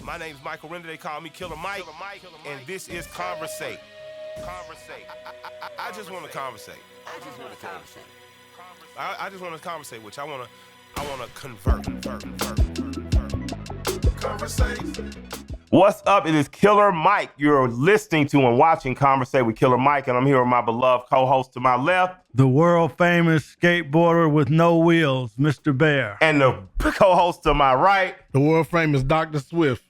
My name's Michael Render. They call me Killer Mike. And this is Conversate. I just want to conversate. I just want to conversate, which I want to convert. Conversate. What's up? It is Killer Mike. You're listening to and watching Conversate with Killer Mike, and I'm here with my beloved co-host to my left, the world-famous skateboarder with no wheels, Mr. Bear. And the co-host to my right, the world-famous Dr. Swiff.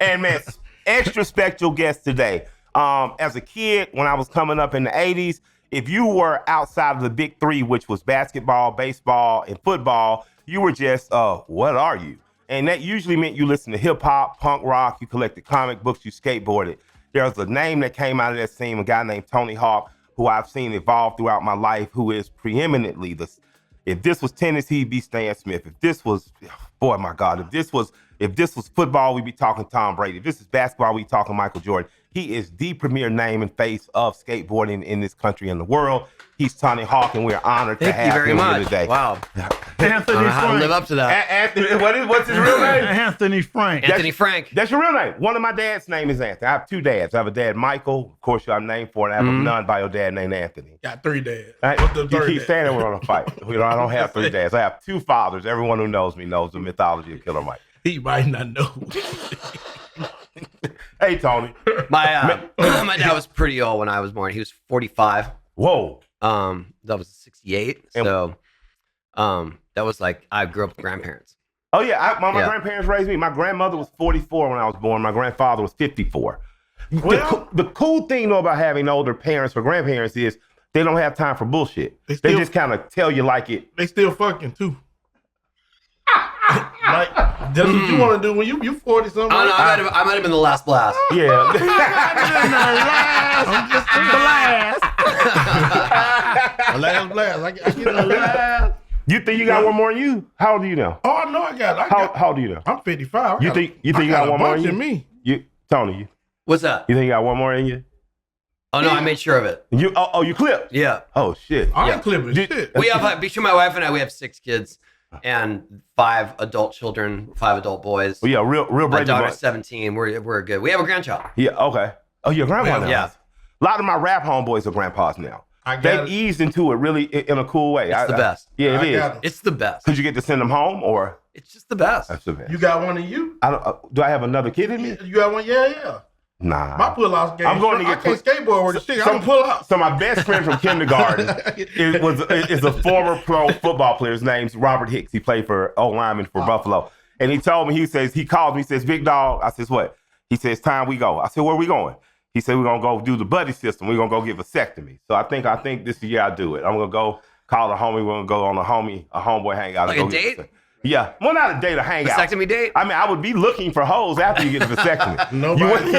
And man, extra special guest today. As a kid, when I was coming up in the 80s, if you were outside of the big three, which was basketball, baseball, and football, you were just, what are you? And that usually meant you listened to hip-hop, punk rock, you collected comic books, you skateboarded. There was a name that came out of that scene, a guy named Tony Hawk, who I've seen evolve throughout my life, who is preeminently if this was tennis, he'd be Stan Smith. If this was, boy, my God, if this was football, we'd be talking Tom Brady. If this is basketball, we'd be talking Michael Jordan. He is the premier name and face of skateboarding in this country and the world. He's Tony Hawk, and we're honored to have him here today. Wow. Anthony Frank. How to live up to that. Anthony, what's his real name? Anthony Frank. Anthony Frank. That's your real name. One of my dad's name is Anthony. I have two dads. I have a dad, Michael. Of course, I'm named for it. I have a non-bio dad named Anthony. Got three dads. What's the third? You keep saying that we're on a fight. I don't have three dads. I have two fathers. Everyone who knows me knows the mythology of Killer Mike. He might not know. Hey, Tony. My dad was pretty old when I was born. He was 45. Whoa. That was 68. So that was like, I grew up with grandparents. Oh, yeah. My grandparents raised me. My grandmother was 44 when I was born. My grandfather was 54. Well, the cool thing, though, about having older parents or grandparents is they don't have time for bullshit. They just kind of tell you like it. They still fucking, too. Like, that's what you want to do when you 40 something. Oh, no, I might have been the last blast. Yeah. I'm just the last. Last. I get the last. You think you got one more than you? How old are you now? Oh, I know I got. How old are you now? I'm 55. You think you got one more than me? Tony, What's that? You think you got one more in you? Oh, no, I made sure of it. You clipped? Yeah. Oh, shit. I ain't clipping shit. We have, between my wife and I, we have 6 kids and 5 adult children, 5 adult boys. Well, yeah, real My Brady daughter's bunch. 17. We're good. We have a grandchild. Yeah, okay. Oh, your grandpa now? Yeah. A lot of my rap homeboys are grandpas now. They eased into it really in a cool way. It's the best. Yeah, it is. It's the best. Could you get to send them home or? It's just the best. That's the best. You got one of you? Do I have another kid in me? You got one? Yeah. Nah. My pull-out game. I'm going to get I can't skateboard with the stick. I'm pull out. So my best friend from kindergarten is a former pro football player. His name's Robert Hicks. He played for old lineman for Buffalo. And he told me, he called me, he says, "Big dog." I says, "What?" He says, "Time we go." I said, "Where we going?" He said, "We're going to go do the buddy system. We're going to go get vasectomy." So I think this is the year I do it. I'm going to go call a homie. We're going to go on a homeboy hangout. Like and a go date? Yeah. Well, not a date, a hangout. Vasectomy date? I mean, I would be looking for hoes after you get the vasectomy. Nobody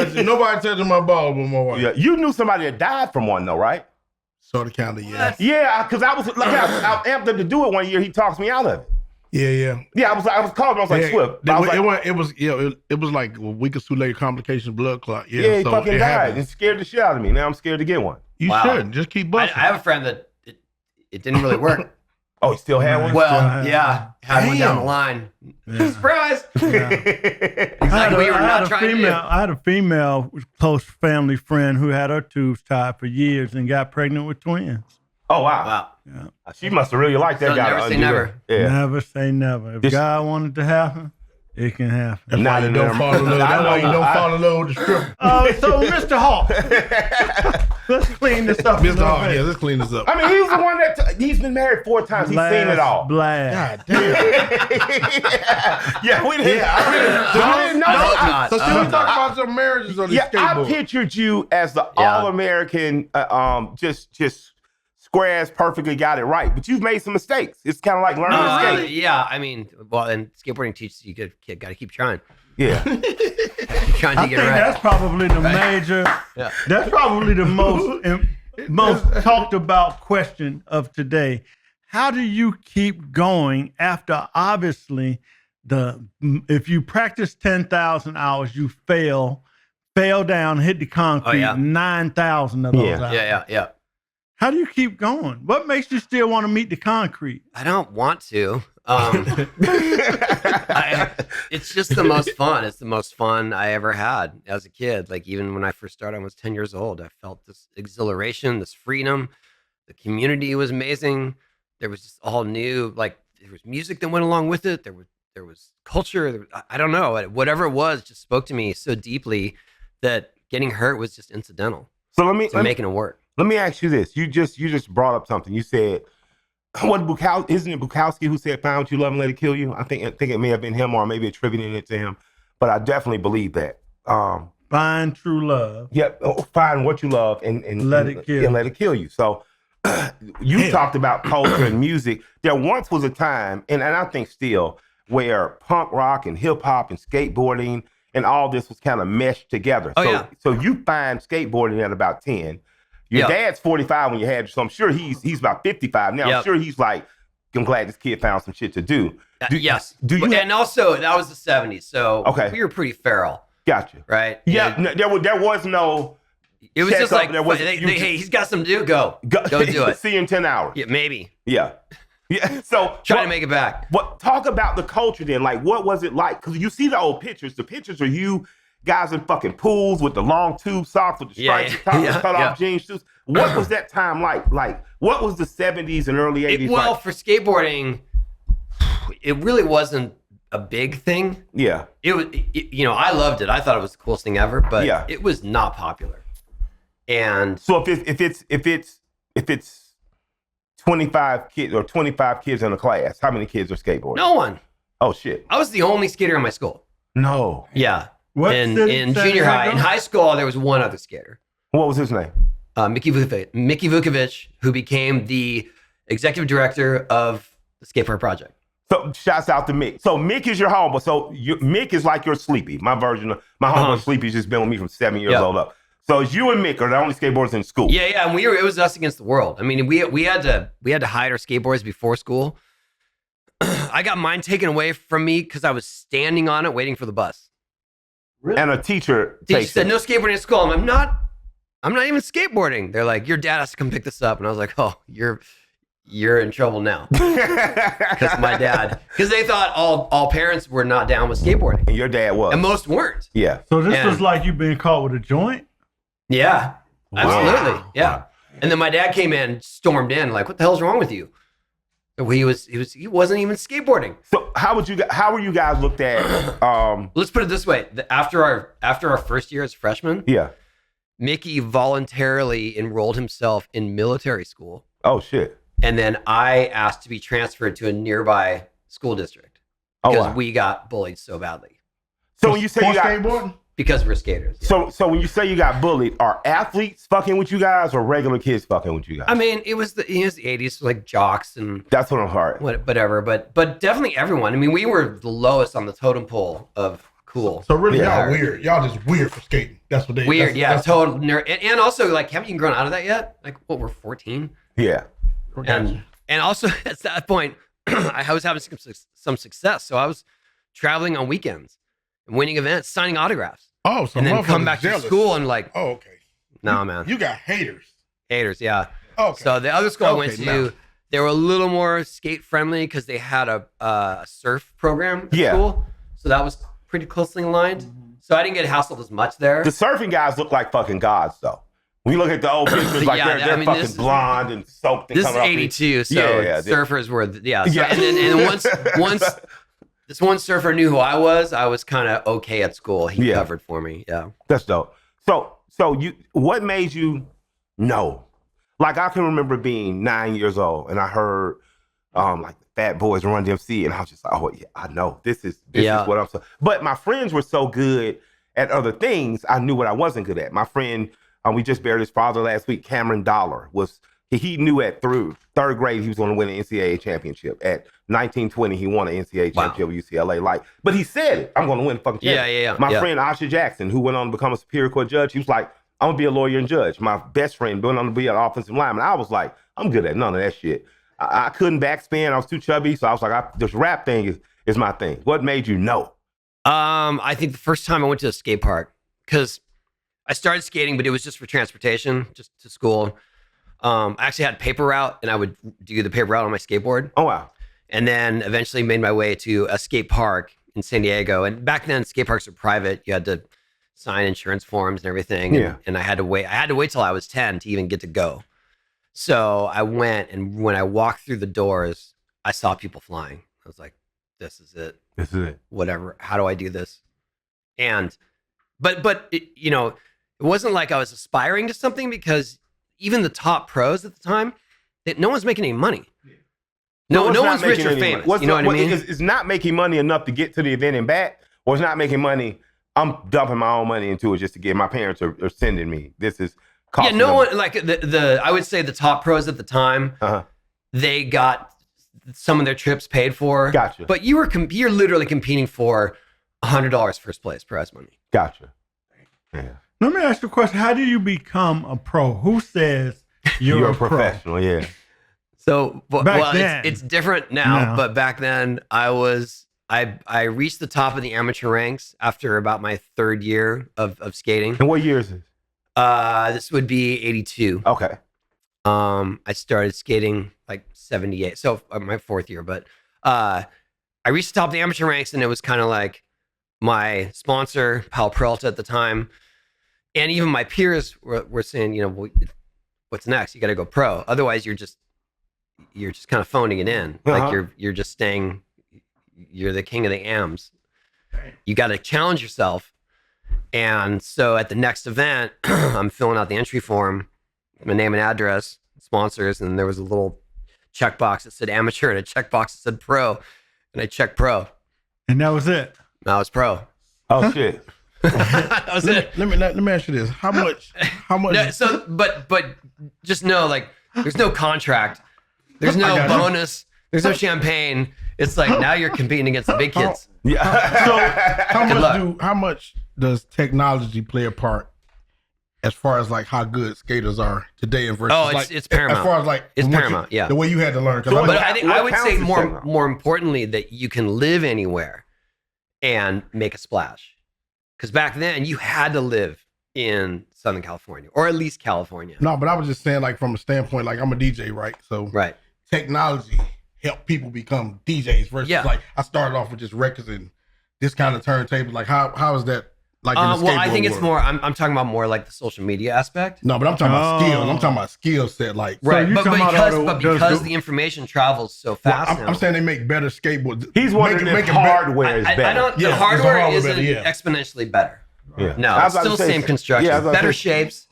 touching my ball but my wife. Yeah, you knew somebody that died from one though, right? Sort of, kind of, yeah. Yeah, because I was amped up to do it one year. He talks me out of it. Yeah. Yeah, I was calling. I was like, Swift. It was like a week or two later, complication, blood clot. Yeah, he so fucking died. happened. It scared the shit out of me. Now I'm scared to get one. You shouldn't. Just keep busting. I have a friend that it didn't really work. Oh, he still had one? Well, yeah. Had one down the line. Yeah. Surprise! Yeah. Exactly. I had a female close family friend who had her tubes tied for years and got pregnant with twins. Oh, wow. Wow. Yeah. She must have really liked that So guy. never say never. Yeah. Never say never. If God wanted to happen, it can happen. That's why you don't fall in love. That's why you don't fall in love with the stripper. So Mr. Hawk, let's clean this up. Mr. Hawk, yeah, let's clean this up. I mean, he's the one he's been married 4 times. He's seen it all. Blast. God damn. Yeah, we didn't. I didn't know. So should we talk not. about some marriages on the I skateboard? pictured you as the all-American, just square ass perfectly got it right, but you've made some mistakes. It's kind of like learning to skate. Yeah, I mean, well, and skateboarding teaches you got to keep trying. Yeah. Keep trying I to think get it right. that's probably the major. Yeah. That's probably the most talked about question of today. How do you keep going after obviously if you practice 10,000 hours, you fell down, hit the concrete 9,000 of those hours? Yeah. How do you keep going? What makes you still want to meet the concrete? I don't want to. It's just the most fun. It's the most fun I ever had as a kid. Like even when I first started, I was 10 years old. I felt this exhilaration, this freedom. The community was amazing. There was just all new, like there was music that went along with it. There was culture. I don't know. Whatever it was just spoke to me so deeply that getting hurt was just incidental So to making it work. let me ask you this. You just brought up something. You said, isn't it Bukowski who said, "Find what you love and let it kill you"? I think it may have been him, or maybe attributing it to him, but I definitely believe that. Find true love. Find what you love and Let it kill. and let it kill you. So you talked about culture and music. There once was a time, and I think still, where punk rock and hip hop and skateboarding and all this was kind of meshed together. So you find skateboarding at about 10. Your dad's 45 when you had you, so I'm sure he's about 55 now. I'm sure he's like, I'm glad this kid found some shit to do. Yes. And also, that was the 70s, so we were pretty feral. Gotcha. Right? Yeah. No, there was no. It was just like, hey, he's got something to do. Go do it. See you in 10 hours. Yeah, maybe. Yeah. So trying to make it back. Talk about the culture then. Like, what was it like? Because you see the old pictures. The pictures are you guys in fucking pools with the long tube socks with the stripes cut off jeans shoes. What was that time like? Like, what was the 70s and early 80s like? For skateboarding, it really wasn't a big thing. Yeah. It was, I loved it. I thought it was the coolest thing ever, but it was not popular. And so if it's 25 kids or 25 kids in a class, how many kids are skateboarding? No one. Oh shit. I was the only skater in my school. No. Yeah. In junior high. In high school, there was one other skater. What was his name? Mickey Vukovic, who became the executive director of the Skate Park Project. So shouts out to Mick. So Mick is your homeboy. So Mick is like your Sleepy. My version of my homeboy Sleepy's just been with me from 7 years old up. So it's you and Mick are the only skateboarders in school. Yeah, and it was us against the world. I mean, we had to hide our skateboards before school. I got mine taken away from me because I was standing on it waiting for the bus. Really? And a teacher said, "No skateboarding at school." I'm not even skateboarding. They're like, "Your dad has to come pick this up," and I was like, "Oh, you're in trouble now," because they thought all parents were not down with skateboarding, and your dad was, and most weren't. Yeah. So this was like you being caught with a joint. Yeah, absolutely. Wow. Yeah. Wow. And then my dad came in, stormed in, like, "What the hell's wrong with you?" He wasn't even skateboarding. So how were you guys looked at? Let's put it this way: after our first year as freshmen, Mickey voluntarily enrolled himself in military school. Oh shit! And then I asked to be transferred to a nearby school district because we got bullied so badly. So when you say you got skateboarding? Because we're skaters. Yeah. So when you say you got bullied, are athletes fucking with you guys or regular kids fucking with you guys? I mean, it was the 80s, so like jocks and that's what I'm hard. Whatever, but definitely everyone. I mean, we were the lowest on the totem pole of cool. So really, y'all weird. Y'all just weird for skating. That's what they weird. That's total nerd. And also, like, haven't you grown out of that yet? Like, we're 14. Yeah. And also at that point, I was having some success, so I was traveling on weekends, winning events, signing autographs. Oh, so and then come back to school and like, oh, okay. Nah, man. You got haters. Haters, yeah. Okay. So the other school I went to, they were a little more skate friendly because they had a surf program at school. So that was pretty closely aligned. So I didn't get hassled as much there. The surfing guys look like fucking gods, though. When you look at the old pictures, like they're fucking blonde and soaked. And this is 82, so surfers were, So, and once this one surfer knew who I was kind of okay at school. He covered for me. Yeah. That's dope. So what made you know? Like, I can remember being 9 years old and I heard like the Fat Boys Run DMC, and I was just like, oh yeah, I know this is what I'm so. But my friends were so good at other things, I knew what I wasn't good at. My friend, we just buried his father last week. Cameron Dollar he knew through third grade he was going to win an NCAA championship. At 1920, he won an NCAA championship with UCLA. But he said it, I'm going to win the fucking championship. My friend Asha Jackson, who went on to become a Superior Court judge, he was like, I'm going to be a lawyer and judge. My best friend went on to be an offensive lineman. I was like, I'm good at none of that shit. I couldn't backspin. I was too chubby. So I was like, this rap thing is my thing. What made you know? I think the first time I went to a skate park, because I started skating, but it was just for transportation, just to school. I actually had paper route, and I would do the paper route on my skateboard. Oh, wow. And then eventually made my way to a skate park in San Diego. And back then, skate parks were private. You had to sign insurance forms and everything. Yeah. And I had to wait. I had to wait till I was 10 to even get to go. So I went, and when I walked through the doors, I saw people flying. I was like, this is it. This is it. Whatever. How do I do this? And, but it, you know, it wasn't like I was aspiring to something, because even the top pros at the time, no one's making any money. No one's rich or famous. You know what I mean? It's not making money enough to get to the event and back, or it's not making money. I'm dumping my own money into it just to get. My parents are sending me. This is costing them. One, like the I would say the top pros at the time, they got some of their trips paid for. Gotcha. But you're literally competing for $100 first place prize money. Gotcha. Yeah. Let me ask you a question. How do you become a pro? Who says you're a professional? Yeah. So, then, it's different now, but back then I reached the top of the amateur ranks after about my third year of skating. And what year is this? This would be 82. Okay. I started skating like 78. So my fourth year, but I reached the top of the amateur ranks, and it was kind of like my sponsor, Pal Peralta at the time, and even my peers were saying, you know, well, what's next? You got to go pro. Otherwise, you're just kind of phoning it in. Like you're just staying. You're the king of the AMs. You got to challenge yourself. And so at the next event, I'm filling out the entry form, my name and address, sponsors, and there was a little checkbox that said amateur and a checkbox that said pro, and I checked pro. And that was it. I was pro. Oh shit. That was it. Let me ask you this: How much? No, so, but just know, like, there's no contract, there's no bonus, there's no champagne. It's like now you're competing against the big kids. Yeah. So how much does technology play a part as far as like how good skaters are today and versus? Oh, like, it's paramount. As far as like it's paramount. Yeah. The way you had to learn. So, but I would say technology? more importantly that you can live anywhere and make a splash. Because back then you had to live in Southern California, or at least California. No, but I was just saying, like, from a standpoint, like, I'm a DJ, right? So right. Technology helped people become DJs versus like I started off with just records and this kind of turntables. Like how is that like in the skateboard well, I think it's world? more I'm talking about more like the social media aspect. No, but I'm talking about skills. I'm talking about skill set, like right. So but because the information travels so fast, I'm saying they make better skateboards. He's wondering if hardware is better. I don't. Yeah, the hardware isn't better, yeah. exponentially better. Yeah. No, it's still same construction, better shapes,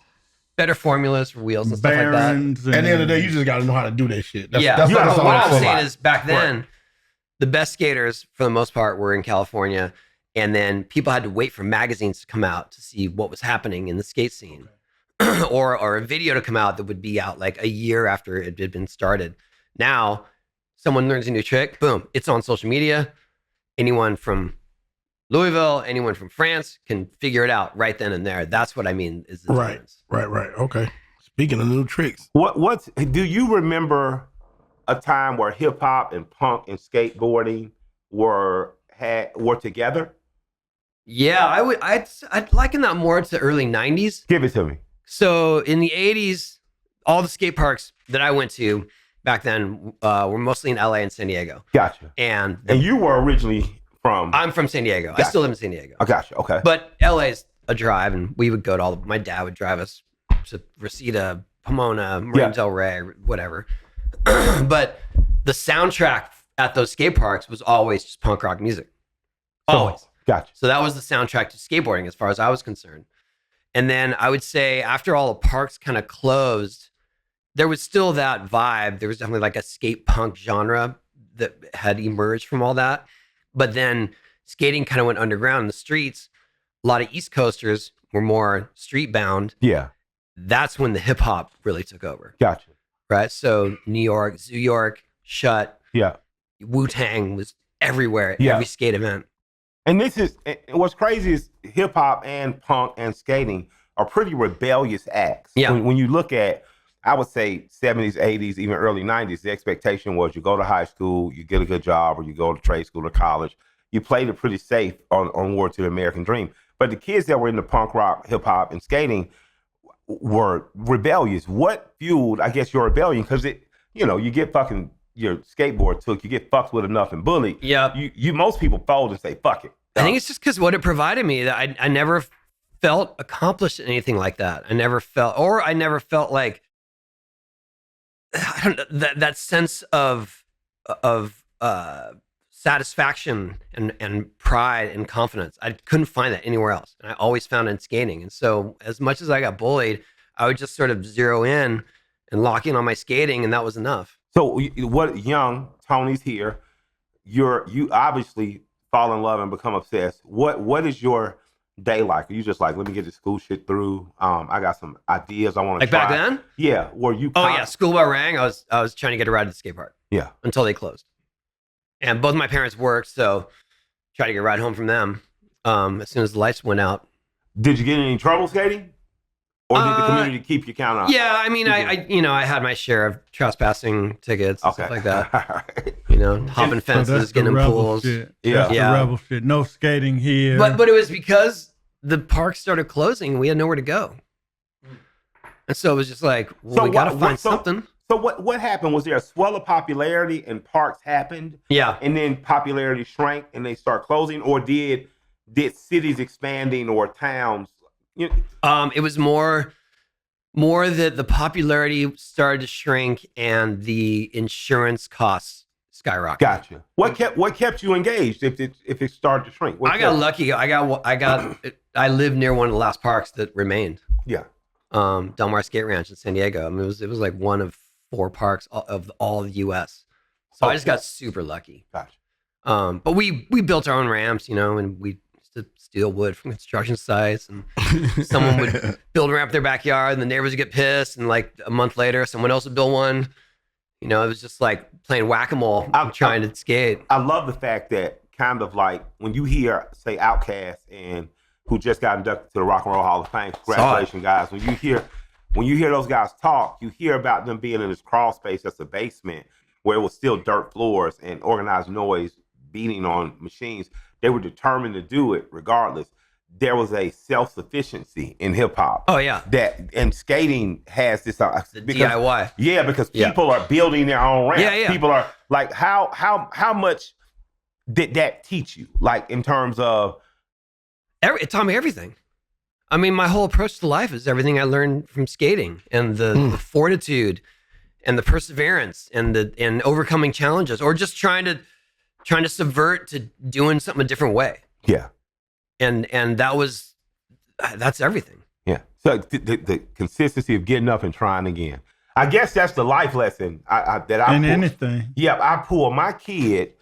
better formulas for wheels and stuff like that. Barons At the end of the day, you just got to know how to do that shit. That's What all I'm I'm saying is back then, the best skaters for the most part were in California, and then people had to wait for magazines to come out to see what was happening in the skate scene, or a video to come out that would be out like a year after it had been started. Now, someone learns a new trick, boom, it's on social media. Anyone from Louisville, anyone from France can figure it out right then and there. That's what I mean is the difference. Right. Okay. Speaking of new tricks, do you remember a time where hip hop and punk and skateboarding were together? Yeah, I'd liken that more to early 90s. Give it to me. So in the 80s, all the skate parks that I went to back then were mostly in LA and San Diego. Gotcha. And you were originally from? I'm from San Diego. Gotcha. I still live in San Diego. I gotcha. Okay. But LA's a drive, and we would go to my dad would drive us to Reseda, Pomona, Marina Del Rey, whatever. But the soundtrack at those skate parks was always just punk rock music. Always. Gotcha. So that was the soundtrack to skateboarding as far as I was concerned. And then I would say after all the parks kind of closed, there was still that vibe. There was definitely like a skate punk genre that had emerged from all that. But then skating kind of went underground in the streets. A lot of East Coasters were more street bound. Yeah. That's when the hip hop really took over. Gotcha. Right. So New York, Zoo York, Shut. Yeah. Wu-Tang was everywhere at every skate event. And what's crazy is hip hop and punk and skating are pretty rebellious acts. Yeah. When you look at, I would say 70s, 80s, even early 90s, the expectation was you go to high school, you get a good job, or you go to trade school or college. You played it pretty safe on War to the American Dream. But the kids that were into punk rock, hip hop, and skating were rebellious. What fueled, I guess, your rebellion? Because you get fucking your skateboard took, you get fucked with enough and bullied. Yeah. You most people fold and say, fuck it. I think it's just because what it provided me that I never felt accomplished in anything like that. I never felt like I don't know, that sense of satisfaction and pride and confidence. I couldn't find that anywhere else, and I always found it in skating. And so, as much as I got bullied, I would just sort of zero in and lock in on my skating, and that was enough. So, what young Tony's here? You obviously fall in love and become obsessed. What is your day like? Are you just like, let me get this school shit through? I got some ideas I want to try. Back then? Yeah. Were you? Oh yeah, school bell rang. I was trying to get a ride to the skate park. Yeah. Until they closed, and both my parents worked, so try to get a ride home from them. As soon as the lights went out. Did you get in any trouble skating? Or did the community keep you count on? Yeah, I mean, I had my share of trespassing tickets and stuff like that. Right. Hopping fences, getting in pools. Shit. Yeah, that's the rebel shit. No skating here. But it was because the park started closing and we had nowhere to go. And so it was just like, we got to find something. So what happened? Was there a swell of popularity and parks happened? Yeah. And then popularity shrank and they start closing? Or did cities expanding or towns? It was more that the popularity started to shrink and the insurance costs skyrocketed. Gotcha. What kept you engaged if it started to shrink? I got lucky. I lived near one of the last parks that remained. Yeah. Del Mar Skate Ranch in San Diego. I mean, it was like one of 4 parks of all the U.S. So I just got super lucky. Gotcha. But we built our own ramps, and we to steal wood from construction sites, and someone would build a ramp in their backyard and the neighbors would get pissed, and like a month later someone else would build one. It was just like playing whack-a-mole. Trying to skate. I love the fact that kind of like when you hear, say, Outkast and who just got inducted to the Rock and Roll Hall of Fame, congratulations guys, when you hear those guys talk, you hear about them being in this crawl space that's a basement where it was still dirt floors and organized noise beating on machines. They were determined to do it regardless. There was a self-sufficiency in hip hop. Oh yeah. And skating has this DIY. Yeah, because people are building their own ramps. Yeah. People are like, how much did that teach you? Like in terms of it taught me everything. I mean, my whole approach to life is everything I learned from skating, and the fortitude and the perseverance and overcoming challenges, or just trying to subvert to doing something a different way. Yeah. And that's everything. Yeah. So the consistency of getting up and trying again. I guess that's the life lesson that I in anything. Yeah, I pull my kid,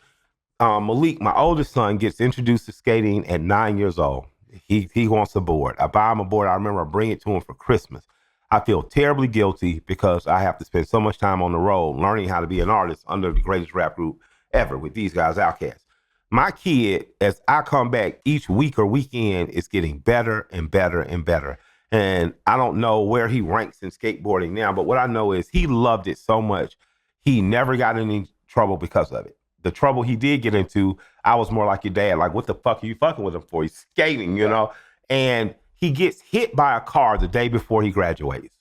Malik, my oldest son, gets introduced to skating at 9 years old. He wants a board. I buy him a board. I remember I bring it to him for Christmas. I feel terribly guilty because I have to spend so much time on the road learning how to be an artist under the greatest rap group ever with these guys, Outkast. My kid, as I come back each week or weekend, is getting better and better and better. And I don't know where he ranks in skateboarding now, but what I know is he loved it so much, he never got in any trouble because of it. The trouble he did get into, I was more like your dad. Like, what the fuck are you fucking with him for? He's skating, And he gets hit by a car the day before he graduates.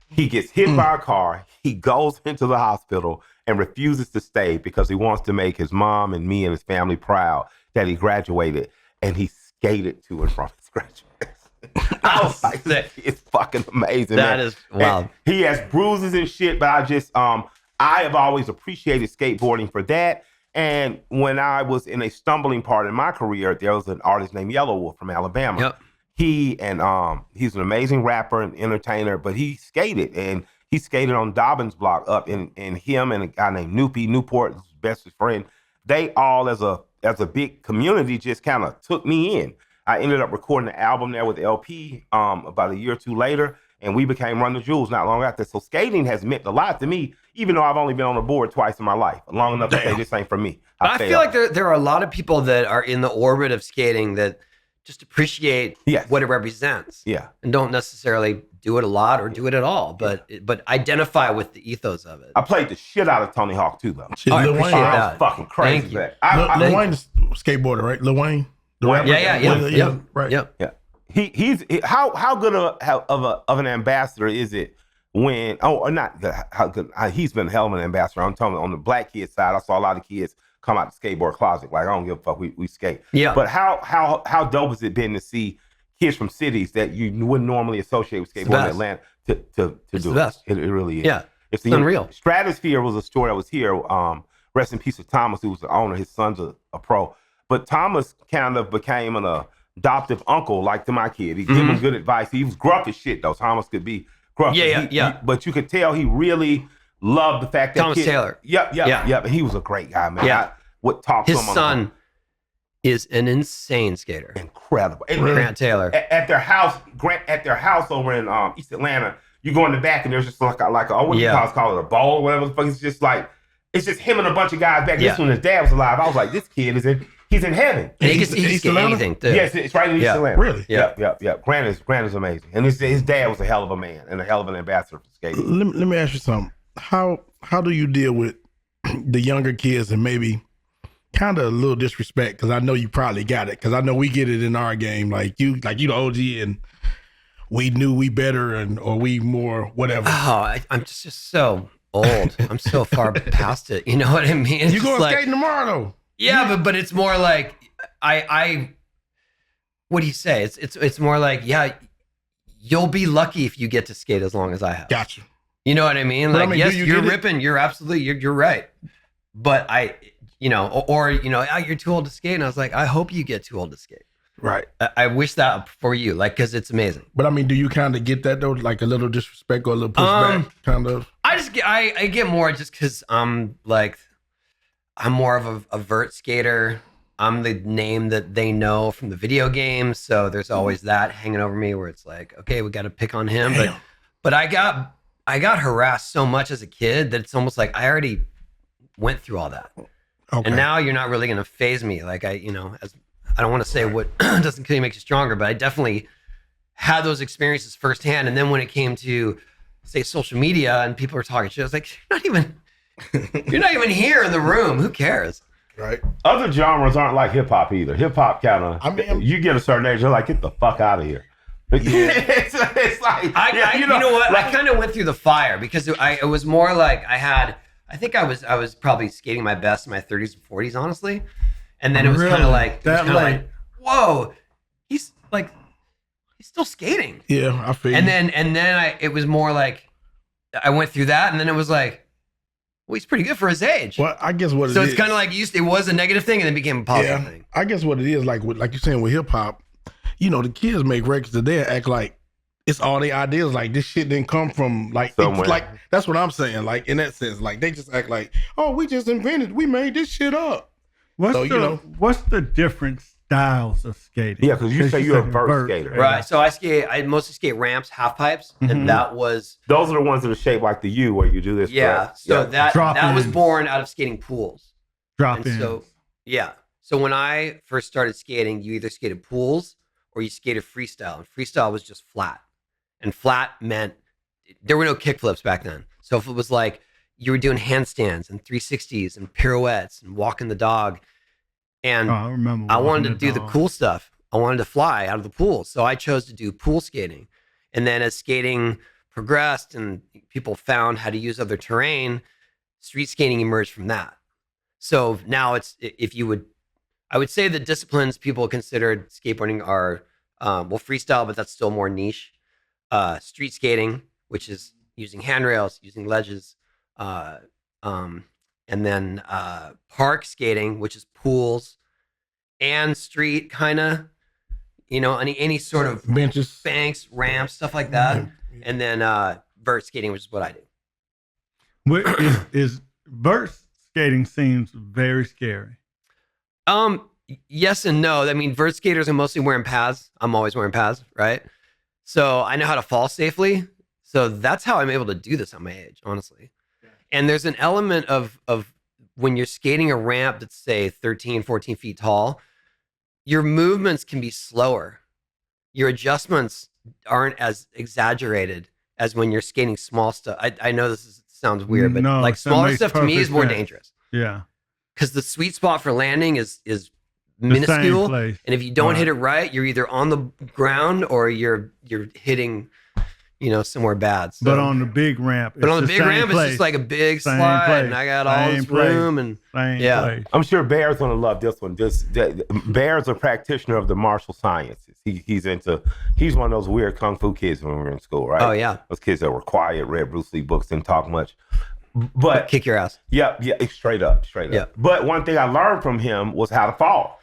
He gets hit by a car. He goes into the hospital and refuses to stay because he wants to make his mom and me and his family proud that he graduated. And he skated to and from his graduation. I was like, it's fucking amazing. That is wild. And he has bruises and shit, but I have always appreciated skateboarding for that. And when I was in a stumbling part in my career, there was an artist named Yellow Wolf from Alabama. Yep. He's an amazing rapper and entertainer, but he skated on Dobbins Block up in him and a guy named Newport's best friend. They all as a big community just kind of took me in. I ended up recording an album there with LP about a year or two later, and we became Run the Jewels not long after. So skating has meant a lot to me, even though I've only been on a board twice in my life, long enough to say this ain't for me. I feel like there are a lot of people that are in the orbit of skating that just appreciate what it represents. Yeah. And don't necessarily do it a lot or do it at all, but identify with the ethos of it. I played the shit out of Tony Hawk too, though. Shit, Lil Wayne. I was fucking crazy. Lil Wayne's skateboarder, right? Lil Wayne, the rapper. Yeah. He's how good of an ambassador is it when he's been a hell of an ambassador. I'm talking on the black kid side. I saw a lot of kids come out the skateboard closet. Like, I don't give a fuck. We skate. Yeah. But how dope has it been to see kids from cities that you wouldn't normally associate with skateboarding in Atlanta to do it? It really is. Yeah. It's unreal. Stratosphere was a story that was here. Rest in peace of Thomas, who was the owner. His son's a pro. But Thomas kind of became an adoptive uncle, like to my kid. He gave him good advice. He was gruff as shit, though. Thomas could be gruff. Yeah. But you could tell he really loved the fact that Thomas Taylor. Yep. And he was a great guy, man. Yeah. His son is an insane skater. Incredible. Grant Taylor. At their house over in East Atlanta, you go in the back and there's just like what do you call it, a bowl, whatever the fuck. It's just him and a bunch of guys back. This when his dad was alive. I was like, this kid he's in heaven. And he can skate anything too. Yes, it's right in East Atlanta. Really? Yep. Grant is amazing. And his dad was a hell of a man and a hell of an ambassador for skating. Let me ask you something. How do you deal with the younger kids and maybe kind of a little disrespect? Because I know you probably got it. Because I know we get it in our game. Like you the OG and we knew we better or we more whatever. Oh, I'm just so old. I'm so far past it. You know what I mean? It's you going skating tomorrow though? Yeah, but it's more like I. What do you say? It's more like, yeah, you'll be lucky if you get to skate as long as I have. Gotcha. You know what I mean? Like, yes, you're ripping. You're absolutely you're right. But you're too old to skate, and I was like, I hope you get too old to skate. Right. I wish that for you, like, because it's amazing. But I mean, do you kind of get that though, like a little disrespect or a little pushback, kind of? I get more just because I'm more of a vert skater. I'm the name that they know from the video games, so there's always that hanging over me where it's like, okay, we got to pick on him. Damn. But I got harassed so much as a kid that it's almost like I already went through all that. Okay. And now you're not really going to phase me. Like I don't want to say what doesn't kill you makes you stronger, but I definitely had those experiences firsthand. And then when it came to, say, social media and people were talking shit, I was like, you're not even here in the room. Who cares? Right. Other genres aren't like hip hop either. Hip hop kind of, I mean, you get a certain age, you're like, get the fuck out of here. Yeah. it's like, you know what? Like, I kind of went through the fire because it was more like I think I was probably skating my best in my 30s and 40s, honestly. And then it was kind of like, whoa, he's still skating. Yeah, I feel. And then it was more like I went through that, and then it was like, well, he's pretty good for his age. Well, I guess what so it's kind of like it was a negative thing, and then became a positive thing. I guess what it is, like you're saying with hip hop, the kids make records today and act like it's all their ideas. Like this shit didn't come from that's what I'm saying. Like in that sense, like they just act like, oh, we just we made this shit up. What's the different styles of skating? Yeah, because you say you're a vert skater. Right. So I mostly skate ramps, half pipes, and those are the ones that are shaped like the U where you do this. Yeah. So that was born out of skating pools. Drop-ins. So So when I first started skating, you either skated pools or you skated freestyle. And freestyle was just flat. And flat meant there were no kickflips back then. So if it was like you were doing handstands and 360s and pirouettes and walking the dog, and I wanted to do the cool stuff. I wanted to fly out of the pool. So I chose to do pool skating. And then as skating progressed and people found how to use other terrain, street skating emerged from that. So now I would say the disciplines people considered skateboarding are, freestyle, but that's still more niche. Street skating, which is using handrails, using ledges, and then park skating, which is pools and street kind of, any sort of benches, banks, ramps, stuff like that. And then vert skating, which is what I do. Is vert skating seems very scary. Yes and no. I mean, vert skaters are mostly wearing pads. I'm always wearing pads, right? So I know how to fall safely. So that's how I'm able to do this at my age, honestly. And there's an element of when you're skating a ramp that's, say, 13, 14 feet tall, your movements can be slower. Your adjustments aren't as exaggerated as when you're skating small stuff. I know sounds weird, but smaller stuff to me is more dangerous. Yeah. Because the sweet spot for landing is minuscule. And if you don't hit it right, you're either on the ground or you're hitting, somewhere bad. So, But on the big ramp, but on the big ramp, it's just like a big slide, and I got all this room, and place. I'm sure Bear's gonna love this one. Bear's a practitioner of the martial sciences. He's one of those weird kung fu kids when we were in school, right? Oh yeah, those kids that were quiet, read Bruce Lee books, didn't talk much, but kick your ass. Yeah, straight up. Yeah. But one thing I learned from him was how to fall.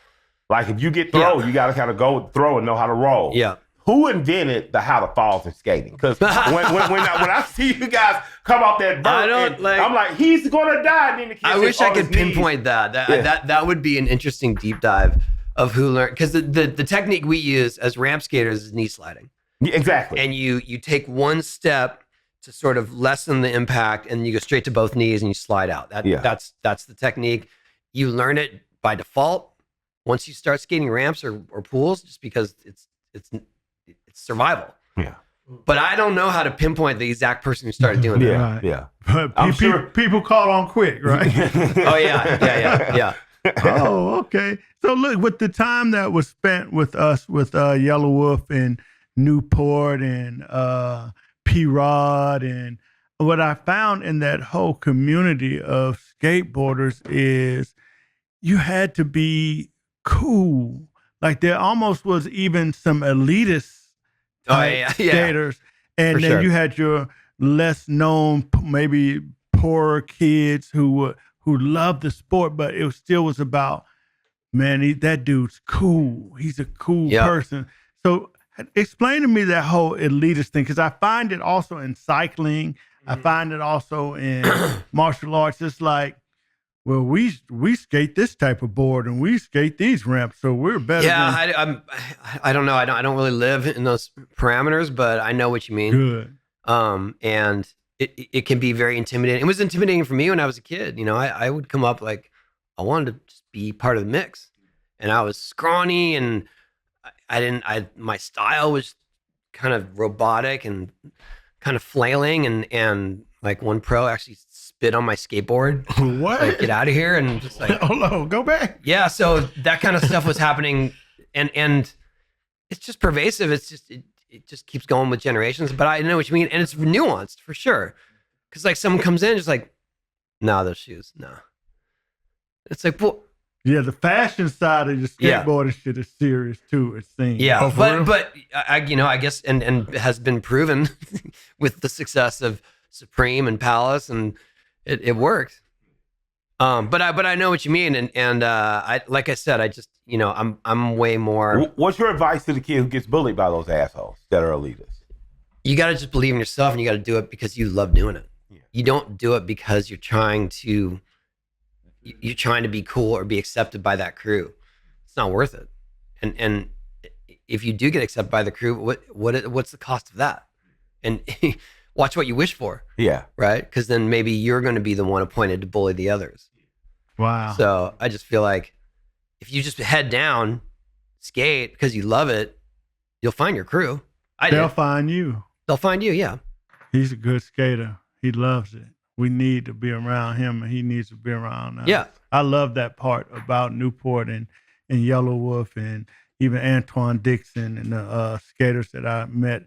Like if you get thrown, you got to kind of go throw and know how to roll. Yeah. Who invented the how to falls in skating? Because when I see you guys come off that vert, I'm like, he's gonna die. And then the kid I wish I could pinpoint that. That would be an interesting deep dive of who learned, because the technique we use as ramp skaters is knee sliding. Yeah, exactly. And you take one step to sort of lessen the impact, and you go straight to both knees and you slide out. That's the technique. You learn it by default once you start skating ramps or pools, just because it's survival. Yeah. But I don't know how to pinpoint the exact person who started doing that. Right. Yeah. But people caught on quick, right? Oh yeah. Oh, okay. So look, with the time that was spent with us, with Yellow Wolf and Newport and P-Rod, and what I found in that whole community of skateboarders is you had to be cool. Like there almost was even some elitist skaters, and then you had your less known, maybe poorer kids who loved the sport, but it still was about, man, that dude's cool. He's a cool person. So explain to me that whole elitist thing, because I find it also in cycling. I find it also in martial arts. It's like, well, we skate this type of board and we skate these ramps, so we're better. Yeah, I don't know. I don't really live in those parameters, but I know what you mean. Good. And it can be very intimidating. It was intimidating for me when I was a kid. I would come up like I wanted to just be part of the mix, and I was scrawny, and my style was kind of robotic and kind of flailing, and like one pro actually spit on my skateboard. What? Like, get out of here, and just like, oh no, go back. Yeah, so that kind of stuff was happening, and it's just pervasive. It's just it just keeps going with generations. But I know what you mean, and it's nuanced for sure. Because like someone comes in, just like, no, those shoes, no. It's like, well, yeah, the fashion side of the skateboarding shit is serious too. It seems. Yeah, but I guess and has been proven with the success of Supreme and Palace, and it worked. But I know what you mean, and I, like I said, I just I'm way more. What's your advice to the kid who gets bullied by those assholes that are elitists? You got to just believe in yourself, and you got to do it because you love doing it. Yeah. You don't do it because you're trying to be cool or be accepted by that crew. It's not worth it. And if you do get accepted by the crew, what's the cost of that? And watch what you wish for. Yeah. Right? Because then maybe you're going to be the one appointed to bully the others. Wow. So I just feel like if you just head down, skate because you love it, you'll find your crew. They'll find you. They'll find you, yeah. He's a good skater. He loves it. We need to be around him, and he needs to be around us. Yeah. I love that part about Newport and Yellow Wolf, and even Antoine Dixon and the skaters that I met.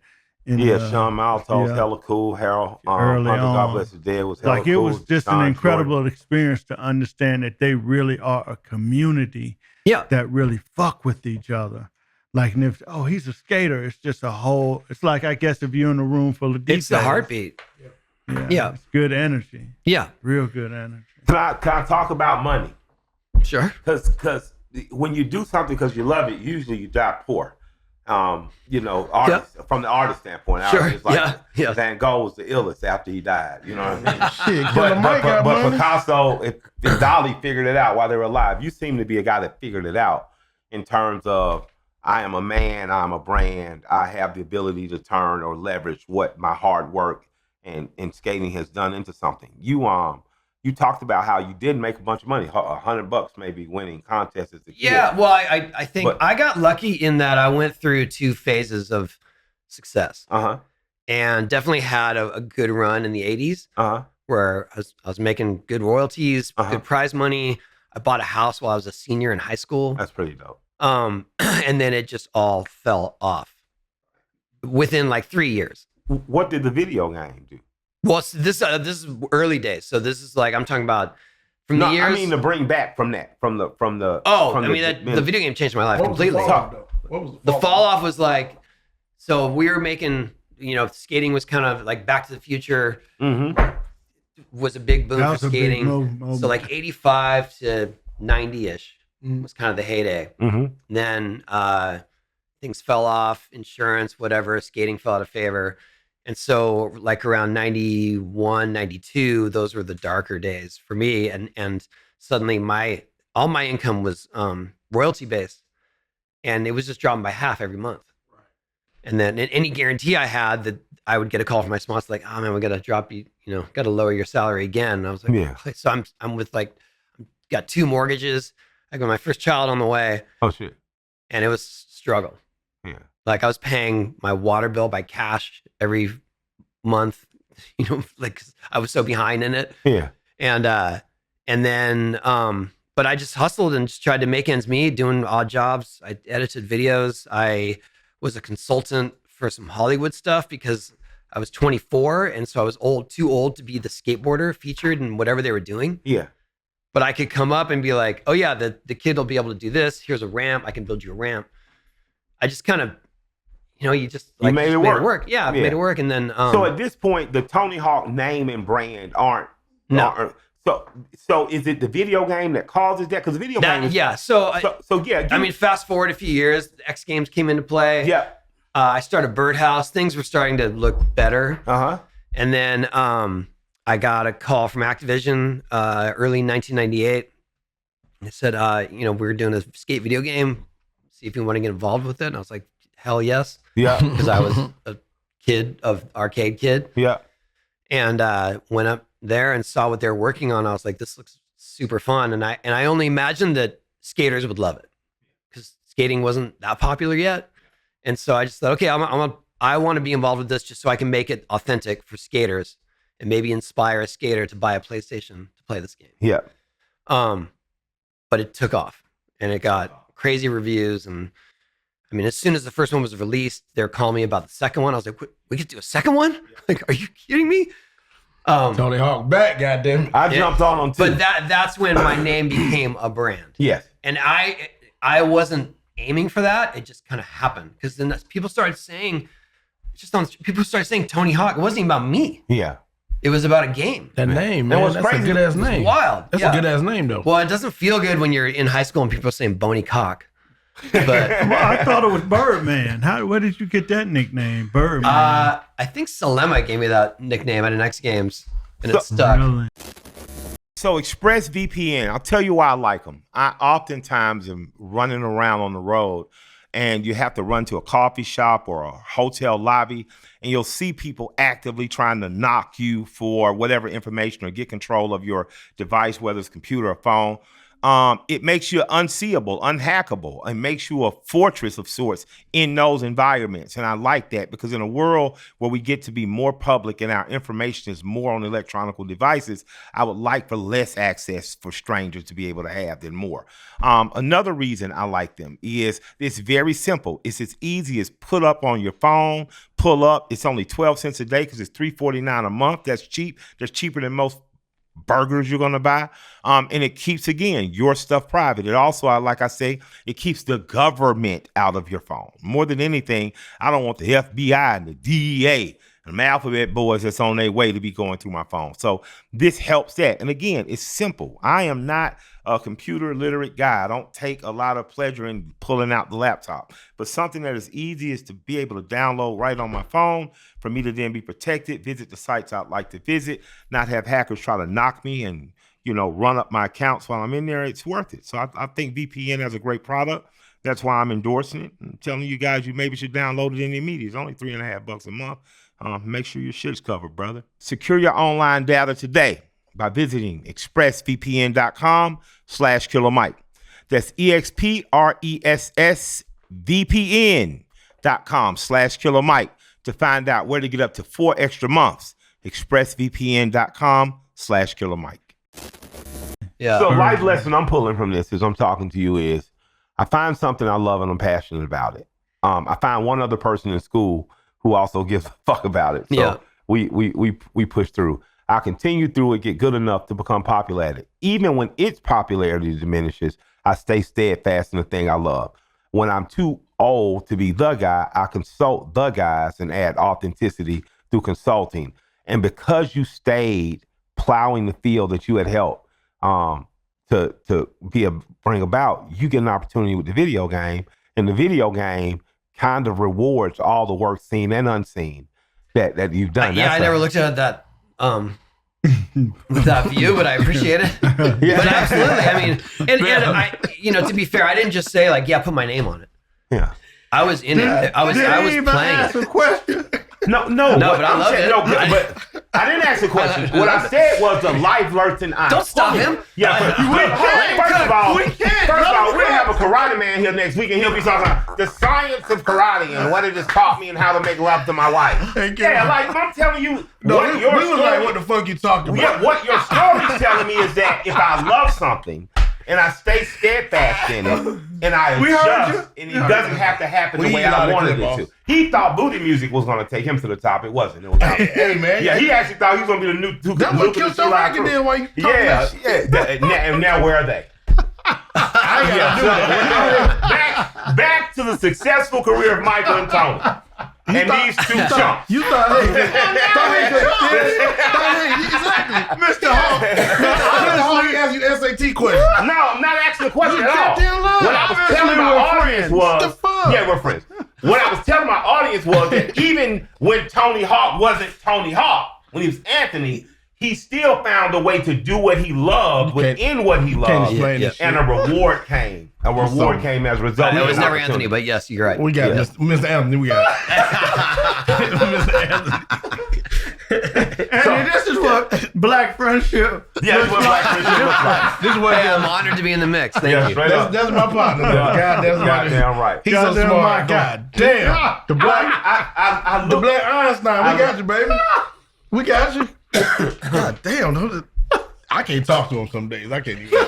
Sean Maltos, hella cool. Harold, early on. God bless his dead, was hella like cool. It was just Sean an incredible experience to understand that they really are a community that really fuck with each other. Like, and if, he's a skater, it's just a whole, it's like, I guess if you're in a room full of DJs. It's the heartbeat. Yeah. It's good energy. Yeah. Real good energy. Can I talk about money? Sure. Because when you do something because you love it, usually you die poor. From the artist standpoint. Sure. Van Gogh was the illest after he died. You know what I mean? Shit, but Picasso, if Dali figured it out while they were alive, you seem to be a guy that figured it out in terms of, I am a man, I'm a brand, I have the ability to turn or leverage what my hard work and skating has done into something. You talked about how you did make a bunch of money, $100 maybe winning contests as a kid. Yeah, well, I think I got lucky in that I went through 2 phases of success. And definitely had a good run in the 80s where I was making good royalties, good prize money. I bought a house while I was a senior in high school. That's pretty dope. And then it just all fell off within like 3 years. what did the video game do? Well, so this is early days. So this is like I'm talking about from the years. I mean to bring back from the. The video game changed my life completely. What was The fall off was like, so we were making, skating was kind of like Back to the Future was a big boom for skating. So like 85 to 90-ish was kind of the heyday. Then things fell off, insurance, whatever, skating fell out of favor. And so like around 91, 92, those were the darker days for me. And suddenly all my income was royalty based. And it was just dropping by half every month. And then any guarantee I had that I would get a call from my sponsor, like, oh man, we got to drop you, got to lower your salary again. And I was like, yeah. Okay. So I'm with got 2 mortgages. I got my first child on the way. Oh shit. And it was struggle. Yeah. Like I was paying my water bill by cash every month, like I was so behind in it. Yeah. And then, but I just hustled and just tried to make ends meet, doing odd jobs. I edited videos. I was a consultant for some Hollywood stuff because I was 24. And so I was too old to be the skateboarder featured in whatever they were doing. Yeah. But I could come up and be like, oh yeah, the kid will be able to do this. Here's a ramp. I can build you a ramp. I just kind of, you just like, made it work. Yeah, made it work. And then, so at this point, the Tony Hawk name and brand aren't. So is it the video game that causes that? Because the video game is, yeah. I mean, fast forward a few years, the X Games came into play. Yeah. I started Birdhouse. Things were starting to look better. And then I got a call from Activision early 1998. They said, we're doing a skate video game. See if you want to get involved with it. And I was like, hell yes. Yeah. Because I was a arcade kid. Yeah. And went up there and saw what they were working on. I was like, this looks super fun. And I only imagined that skaters would love it because skating wasn't that popular yet. And so I just thought, okay, I want to be involved with this just so I can make it authentic for skaters and maybe inspire a skater to buy a PlayStation to play this game. Yeah. But it took off and it got crazy reviews. And I mean, as soon as the first one was released, they were calling me about the second one. I was like, we could do a second one? Like, are you kidding me? Tony Hawk back, goddamn. I jumped on them too. But that's when my name became a brand. Yes. And I wasn't aiming for that. It just kind of happened because then people started saying Tony Hawk. It wasn't even about me. Yeah. It was about a game. That name, man. That's crazy. a good ass name. Wild. That's a good ass name, though. Well, it doesn't feel good when you're in high school and people are saying bony cock. But Well, I thought it was Birdman. Where did you get that nickname, Birdman? I think Salema gave me that nickname at an X Games, and it stuck. Really? So ExpressVPN, I'll tell you why I like them. I oftentimes am running around on the road and you have to run to a coffee shop or a hotel lobby and you'll see people actively trying to knock you for whatever information or get control of your device, whether it's computer or phone. It makes you unseeable, unhackable, and makes you a fortress of sorts in those environments. And I like that because in a world where we get to be more public and our information is more on electronic devices, I would like for less access for strangers to be able to have than more. Another reason I like them is it's very simple. It's as easy as put up on your phone, pull up. It's only 12 cents a day because it's $3.49 a month. That's cheap. That's cheaper than most burgers you're going to buy. And it keeps, again, your stuff private. It also, like I say, it keeps the government out of your phone. More than anything, I don't want the FBI and the DEA and the alphabet boys that's on their way to be going through my phone. So this helps that. And again, it's simple. I am not a computer literate guy. I don't take a lot of pleasure in pulling out the laptop, but something that is easy is to be able to download right on my phone for me to then be protected, visit the sites I'd like to visit, not have hackers try to knock me and, run up my accounts while I'm in there. It's worth it. So I think VPN has a great product. That's why I'm endorsing it. I'm telling you guys, you maybe should download it in the immediate. It's only $3.50 a month. Make sure your shit's covered, brother. Secure your online data today by visiting expressvpn.com/KillerMike. That's expressvpn.com/KillerMike to find out where to get up to 4 extra months. expressvpn.com/KillerMike. Yeah. So life lesson I'm pulling from this as I'm talking to you is I find something I love and I'm passionate about it. I find one other person in school who also gives a fuck about it. So we push through. I continue through it, get good enough to become popular at it. Even when its popularity diminishes, I stay steadfast in the thing I love. When I'm too old to be the guy, I consult the guys and add authenticity through consulting. And because you stayed plowing the field that you had helped to bring about, you get an opportunity with the video game. And the video game kind of rewards all the work seen and unseen that you've done. I never looked at that with that view, but I appreciate it. Yeah. But absolutely, I mean, and I, to be fair, I didn't just say like, put my name on it. Yeah, I was in it. I was playing ask it. a question. No, but I love it. No, but I didn't ask a question. What I said was the life lesson. Don't stop him. Yeah, first of all, we'll have a karate man here next week, and he'll be talking about the science of karate and what it has taught me and how to make love to my wife. Yeah, like I'm telling you, what your story, like, what the fuck you talking about? Yeah, what your story's telling me is that if I love something and I stay steadfast in it, and I adjust, and it doesn't have to happen the way I wanted it to. He thought booty music was going to take him to the top. It wasn't. It was not. Hey, man. Yeah, he actually thought he was going to be the new Duke. That's what killed your record then while you talking about shit. And now where are they? Back to the successful career of Michael and Tony. These two chumps. You thought, exactly. Mr. Hawk. Mr. Hawk asked you SAT questions. No, I'm not asking a question at all. Goddamn lie. What I was telling my audience was, the fuck? yeah, we're friends. What I was telling my audience was that even when Tony Hawk wasn't Tony Hawk, when he was Anthony, he still found a way to do what he loved within what he loved. And a reward came. A reward came as a result. It was never Anthony, but yes, you're right. We got Mr. Anthony. We got Mr. Anthony. And this is what black friendship. Yeah, this is what black friendship looks like. This is what I'm honored to be in the mix. Thank you. That's my partner. God, that's goddamn right. He's so smart. God damn. The black Einstein. We got you, baby. We got you. God damn. I can't talk to him some days. I can't even.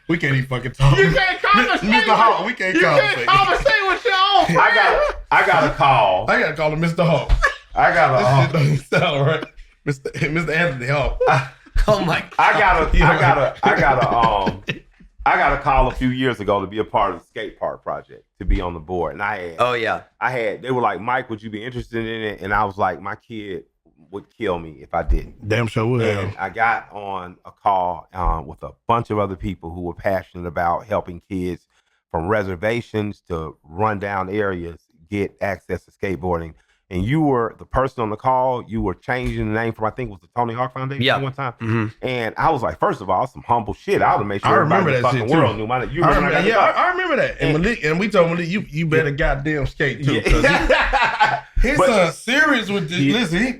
We can't even fucking talk. You can't conversate. Mr. Hawk, we can't conversate. You can't conversate with your own friend. I got a call. I got to call him Mr. Hawk. I got This shit doesn't sound right. Mr. Anthony Hawk. Oh my God. I got a call a few years ago to be a part of the skate park project, to be on the board. And they were like, Mike, would you be interested in it? And I was like, my kid would kill me if I didn't. Damn sure would. And I got on a call with a bunch of other people who were passionate about helping kids from reservations to rundown areas get access to skateboarding. And you were the person on the call. You were changing the name from, I think it was the Tony Hawk Foundation one time. Mm-hmm. And I was like, first of all, some humble shit. I would have made sure everybody in the fucking world knew my name. I remember that. And Malik, and we told Malik, you better goddamn skate too. His son's serious with this. Listen, his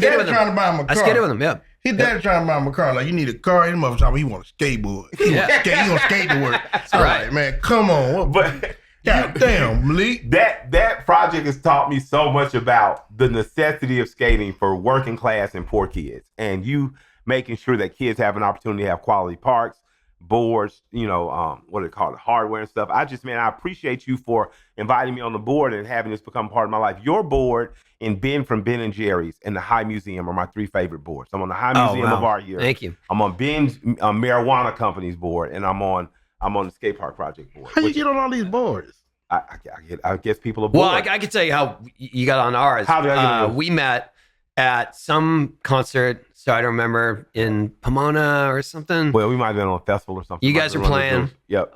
dad trying to buy him a car. I skated with him, yeah. His dad trying to buy him a car. Like, you need a car. His mother talking, he want a skateboard. He gonna skate to work. All right, man, come on. But God damn, Malik. That project has taught me so much about the necessity of skating for working class and poor kids. And you making sure that kids have an opportunity to have quality parks, boards, what do they call it, hardware and stuff. I appreciate you for inviting me on the board and having this become part of my life. Your board and Ben from Ben and Jerry's and the High Museum are my three favorite boards. I'm on the High Museum of Art here. Thank you. I'm on Ben's marijuana company's board, and I'm on the skate park project board. How you get on all these boards? I guess people are bored. Well, I can tell you how you got on ours. How did I get on? We met at some concert, so I don't remember, in Pomona or something. Well, we might have been on a festival or something. You guys were playing. Yep.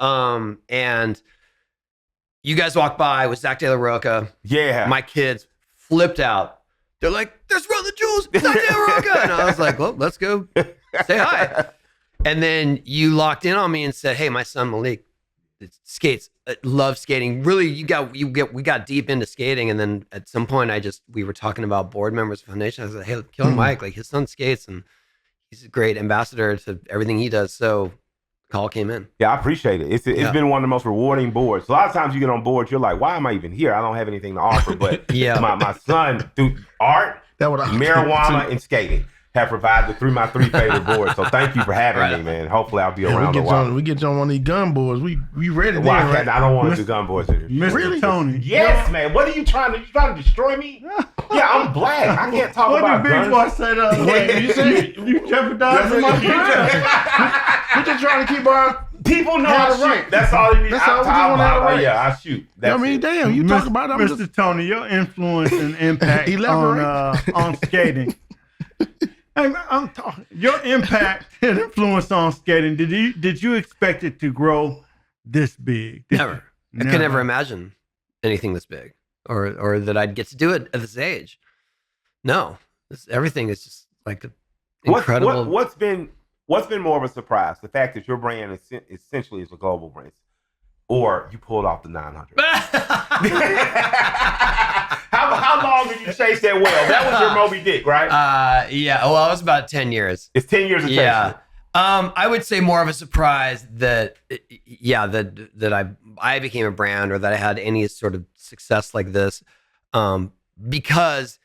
And you guys walked by with Zach De La Rocca. Yeah. My kids flipped out. They're like, "There's Run the Jewels, Zach De La Rocca." And I was like, "Well, let's go say hi." And then you locked in on me and said, "Hey, my son Malik skates, loves skating." Really, we got deep into skating, and then at some point, we were talking about board members of the foundation. I was like, "Hey, Killer Mike, like his son skates, and he's a great ambassador to everything he does." So, call came in. Yeah, I appreciate it. It's been one of the most rewarding boards. A lot of times you get on boards, you're like, "Why am I even here? I don't have anything to offer." But my son, through art, marijuana, and skating, have provided the 3x3 favorite board. So thank you for having me, man. Hopefully I'll be around a while. We get you on one of these gun boards. We ready Well, then, right? I don't want to do gun boards in here. Mr. Really? Tony. Yes, man. What are you trying to destroy me? Yeah, I'm black. I can't talk What about did Big guns. Boy say the other day? You jeopardizing my career. We're just trying to keep our. People know Have I it shoot. right. That's all they need. That's all we just wanna have it right. Yeah, I shoot. That's I mean, it. damn, you talk about it. I'm Mr. just, Tony, your influence and impact on skating. I'm talking. Your impact and influence on skating. Did you expect it to grow this big? Never. I could never imagine anything this big, or that I'd get to do it at this age. No, everything is just like incredible. What's been more of a surprise? The fact that your brand is essentially is a global brand, or you pulled off the 900. How long did you chase that whale? That was your Moby Dick, right? Yeah. Well, it was about 10 years. It's 10 years of chasing. Yeah. I would say more of a surprise that I became a brand, or that I had any sort of success like this, because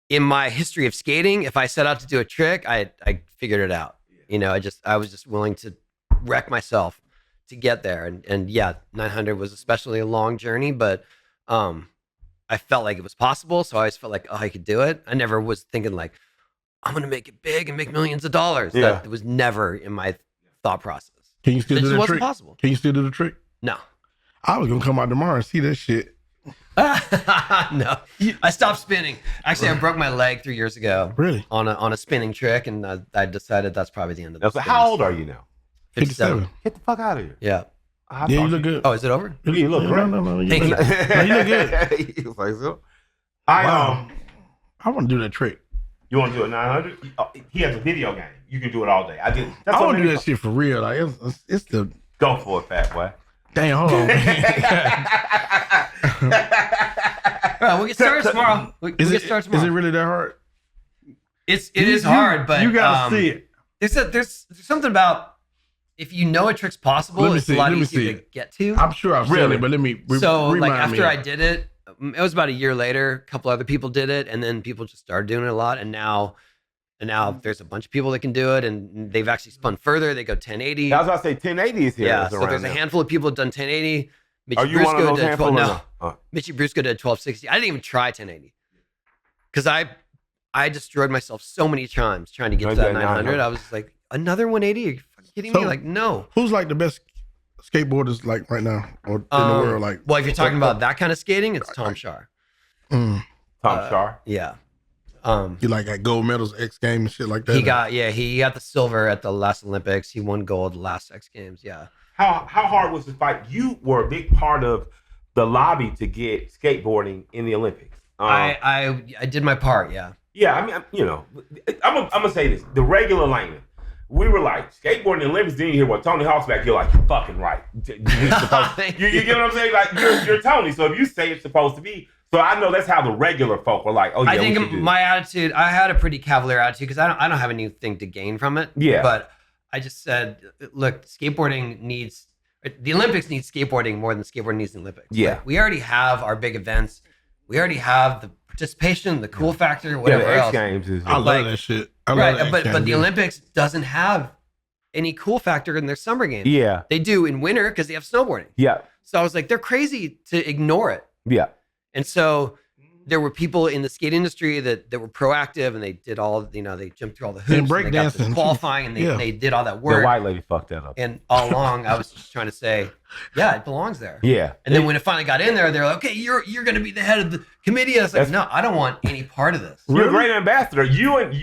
in my history of skating, if I set out to do a trick, I figured it out. You know, I was just willing to wreck myself to get there. And yeah, 900 was especially a long journey, but I felt like it was possible. So I always felt like, oh, I could do it. I never was thinking like, I'm going to make it big and make millions of dollars. Yeah. That was never in my thought process. can you still It do just the wasn't trick? possible. Can you still do the trick? No. I was gonna come out tomorrow and see that shit. No, I stopped spinning. Actually, I broke my leg 3 years ago. Really? On a spinning trick, and I decided that's probably the end of it. How old are you now? 57. Get the fuck out of here. Yeah. Yeah, you look good. Oh, is it over? You look great. No, Thank you. No, you look good. He was like, so. Wow. I want to do that trick. You want to do a 900? He has a video game. You can do it all day. I want to do that shit for real. Like it's the. Go for it, fat boy. Damn, hold on. All right, we'll get started tomorrow. We'll get started tomorrow. Is it really that hard? It is hard, but you gotta see it. There's something about if you know a trick's possible, it's a lot easier to get to. I'm sure I've seen it, but let me So remind like me. after I did it, it was about a year later. A couple other people did it, and then people just started doing it a lot. And now there's a bunch of people that can do it, and they've actually spun further. They go 1080. I was about to say 1080 is here. Yeah, so there's a handful of people that done 1080. Are you one of those handful? No. Mitchie Brusco did 1260. I didn't even try 1080 because I destroyed myself so many times trying to get to that 900. I was like, another 180? Are you fucking kidding me? Like, no. Who's like the best skateboarders like right now or in the world? Like, well, if you're talking about that kind of skating, it's Tom Shar. Mm. Tom Shar? Yeah. You like got gold medals, X Games and shit like that? He got the silver at the last Olympics. He won gold last X Games. Yeah. How hard was the fight? You were a big part of the lobby to get skateboarding in the Olympics. I did my part. Yeah. Yeah, I mean, you know, I'm gonna say this: the regular layman, we were like skateboarding in the Olympics. Then you hear what Tony Hawk's back, you're like, you're fucking right. You get what I'm saying? Like you're Tony. So if you say it's supposed to be, so I know that's how the regular folk were like, oh yeah. I think my attitude, I had a pretty cavalier attitude because I don't have anything to gain from it. Yeah. But I just said, look, skateboarding needs the Olympics needs skateboarding more than skateboarding needs the Olympics. Yeah. Like, we already have our big events. We already have the participation, the cool factor, whatever the X else. Games is. I love that shit. I love that but the Olympics doesn't have any cool factor in their summer games. Yeah. They do in winter because they have snowboarding. Yeah. So I was like, they're crazy to ignore it. Yeah. And so there were people in the skate industry that were proactive and they did all, they jumped through all the hoops and break they got this dancing qualifying and they did all that The work. white lady fucked that up. And all along I was just trying to say, yeah, it belongs there. Yeah. And then when it finally got in there, they're like, okay, you're going to be the head of the committee. I was like, no, I don't want any part of this. You're a great ambassador. You and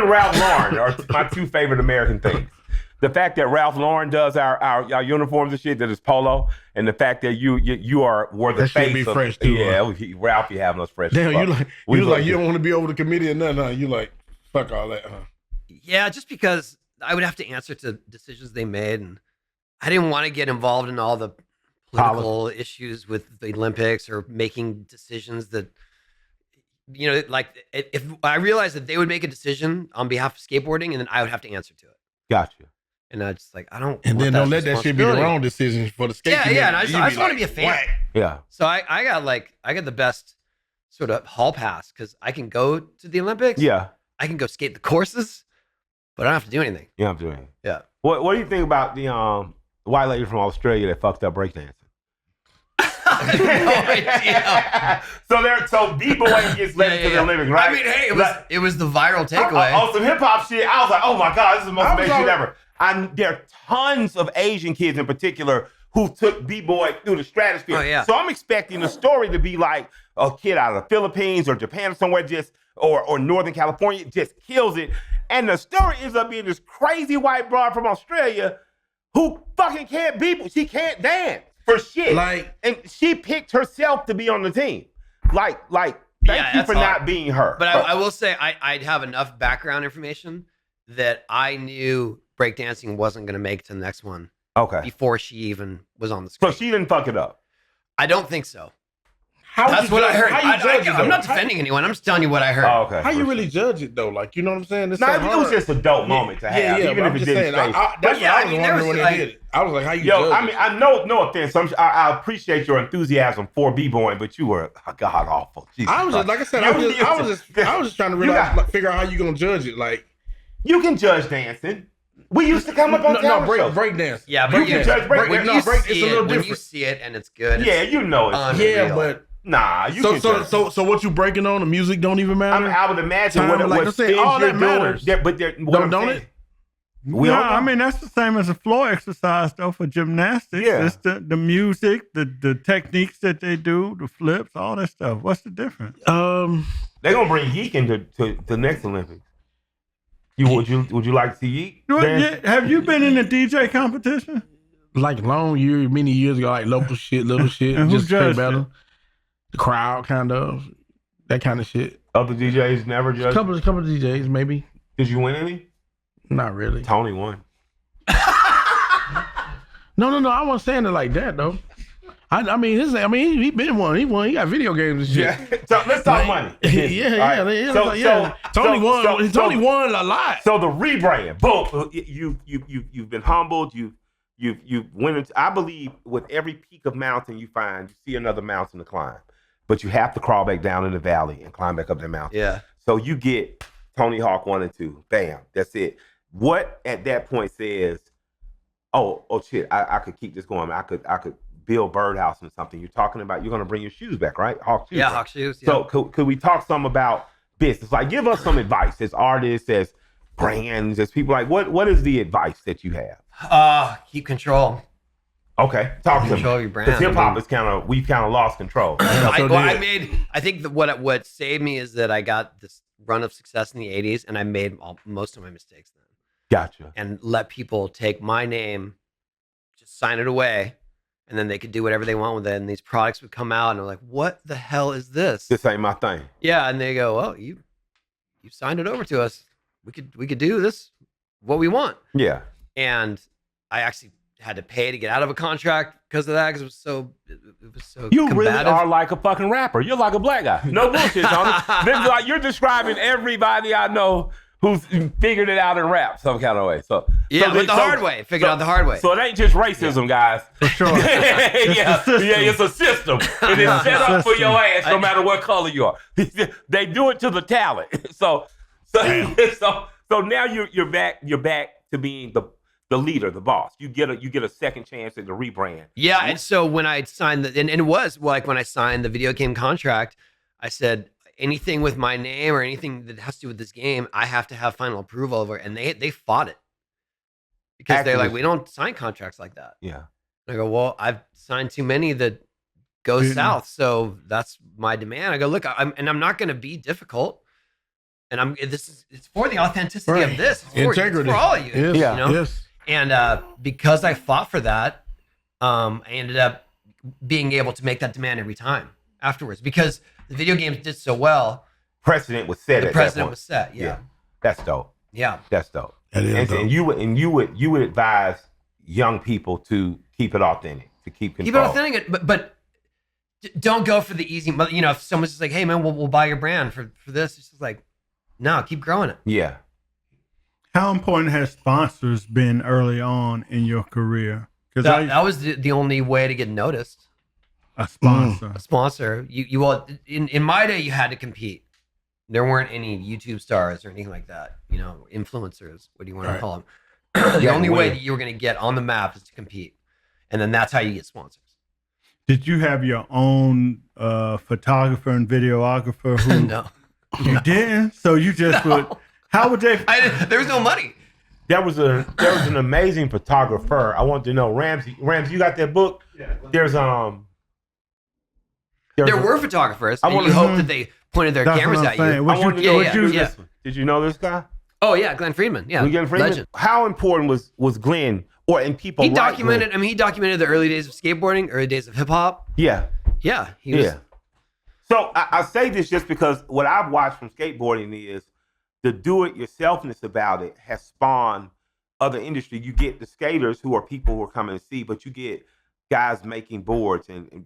Ralph Lauren are my two favorite American things. The fact that Ralph Lauren does our uniforms and shit, that is polo, and the fact that you were the that face should be of, fresh too. Yeah, Ralph, you having us fresh. Damn, you don't it. want to be over the committee or nothing. Huh? You like fuck all that, huh? Yeah, just because I would have to answer to decisions they made, and I didn't want to get involved in all the political issues with the Olympics or making decisions that, like if I realized that they would make a decision on behalf of skateboarding, and then I would have to answer to it. Gotcha. And I just like, I don't. And then don't let that shit be the wrong decision for the skate. Yeah. And I just want to be a fan. Yeah. So I got the best sort of hall pass because I can go to the Olympics. Yeah. I can go skate the courses, but I don't have to do anything. You know what I'm doing? Yeah. What do you think about the white lady from Australia that fucked up breakdancing? No idea. so b-boy gets left to the living, right? I mean, hey, it was the viral takeaway. On some hip hop shit, I was like, oh my God, this is the most amazing shit ever. There are tons of Asian kids in particular who took b-boy through the stratosphere. Oh, yeah. So I'm expecting the story to be like a kid out of the Philippines or Japan or somewhere or Northern California just kills it. And the story ends up being this crazy white broad from Australia who fucking can't she can't dance for shit. And she picked herself to be on the team. Thank you for not being her. But I will say I'd have enough background information that I knew breakdancing wasn't going to make it to the next one. Okay. Before she even was on the screen. So she didn't fuck it up? I don't think so. That's what I heard. I'm not defending anyone. I'm just telling you what I heard. Oh, okay. How you really judge it though? Like, you know what I'm saying? It was just a dope moment to have, even if it didn't stay. That's what I was wondering when they did it. I was like, how you judge I mean, I know, no offense. I appreciate your enthusiasm for b-boying, but you were god awful. Jesus I was just, like I said, I was just trying to realize, figure out how you gonna judge it. Like, you can judge dancing. We used to come up on break dance. Yeah, but you can judge break dance. It's a little different. When you see it and it's good. Yeah, you know it. Yeah, but nah, you can judge. So what you breaking on? The music don't even matter. I would imagine all that matters. But don't it? I mean, that's the same as a floor exercise, though, for gymnastics. Yeah. It's the music, the techniques that they do, the flips, all that stuff. What's the difference? They're going to bring Yeek into the next Olympics. Would you like to see Yeek? Have you been in a DJ competition? Like many years ago, like local shit, little shit. And who just straight judged battle. it? The crowd, kind of. That kind of shit. Other DJs never judged? Couple of DJs, maybe. Did you win any? Not really. Tony won. No, I wasn't saying it like that though. I mean, he been one. He won. He got video games and shit. Yeah. So let's talk money. Tony won. Tony won a lot. So the rebrand, boom. You've been humbled. You went into. I believe with every peak of mountain you find, you see another mountain to climb, but you have to crawl back down in the valley and climb back up the mountain. Yeah. So you get Tony Hawk 1 and 2. Bam. That's it. What at that point says, oh shit, I could keep this going. I could build birdhouse or something. You're talking about you're gonna bring your shoes back, right? Hawk shoes. Yeah, right? Hawk shoes. Yeah. So could we talk some about business? Like, give us some advice as artists, as brands, as people. Like, what is the advice that you have? Keep control. Okay, talk to me. Control your brand. Because hip hop is we've kind of lost control. I think what saved me is that I got this run of success in the 80s and I made most of my mistakes then. Gotcha. And let people take my name, just sign it away, and then they could do whatever they want with it. And these products would come out and I'm like, what the hell is this? This ain't my thing. Yeah, and they go, well, you signed it over to us. We could do this, what we want. Yeah. And I actually had to pay to get out of a contract because of that, because it was so you combative. Really are like a fucking rapper. You're like a black guy. No bullshit, Tony. Like, you're describing everybody I know who's figured it out in rap some kind of way. Hard way. Figured out the hard way. So it ain't just racism, guys. For sure. It's a system. It is set up for your ass no matter what color you are. They do it to the talent. So now you're back to being the leader, the boss. You get a second chance at the rebrand. Yeah, and so when I signed and it was like when I signed the video game contract, I said anything with my name or anything that has to do with this game, I have to have final approval over, and they fought it because they're like, we don't sign contracts like that. Yeah. And I go, well, I've signed too many that go south, so that's my demand. I go, look, I'm not going to be difficult. And it's for the authenticity of this. It's for all of you. Yes. You know? Yes. And because I fought for that, I ended up being able to make that demand every time afterwards because the video games did so well. Precedent was set. The precedent was set. Yeah. That's dope. Yeah. That's dope. That is dope. And you would advise young people to keep it authentic, to keep control. Keep it authentic, but don't go for the easy. You know, if someone's just like, "Hey, man, we'll buy your brand for this," it's just like, no, keep growing it. Yeah. How important has sponsors been early on in your career? Because that was the only way to get noticed. A sponsor. A sponsor. You all in my day, you had to compete. There weren't any YouTube stars or anything like that. Influencers. What do you want to call them? The Yeah, only way weird. that you were going to get on the map is to compete, and then that's how you get sponsors. Did you have your own photographer and videographer who No, you didn't? So you just would. How would they? there was no money. There was an amazing photographer. I want to know, Ramsey, you got that book? Yeah. There's There were photographers, and wanna- you hope that they pointed their That's cameras what I'm at saying. you. What I you- want to know what what you- you listen. Did you know this guy? Oh yeah, Glenn Friedman. Yeah, Glenn Friedman? legend. How important was Glenn and people He like documented. Glenn? He documented the early days of skateboarding, early days of hip hop. Yeah. Yeah, he was. Yeah. So I say this just because what I've watched from skateboarding is the do-it-yourselfness about it has spawned other industry. You get the skaters who are people who are coming to see, but you get guys making boards and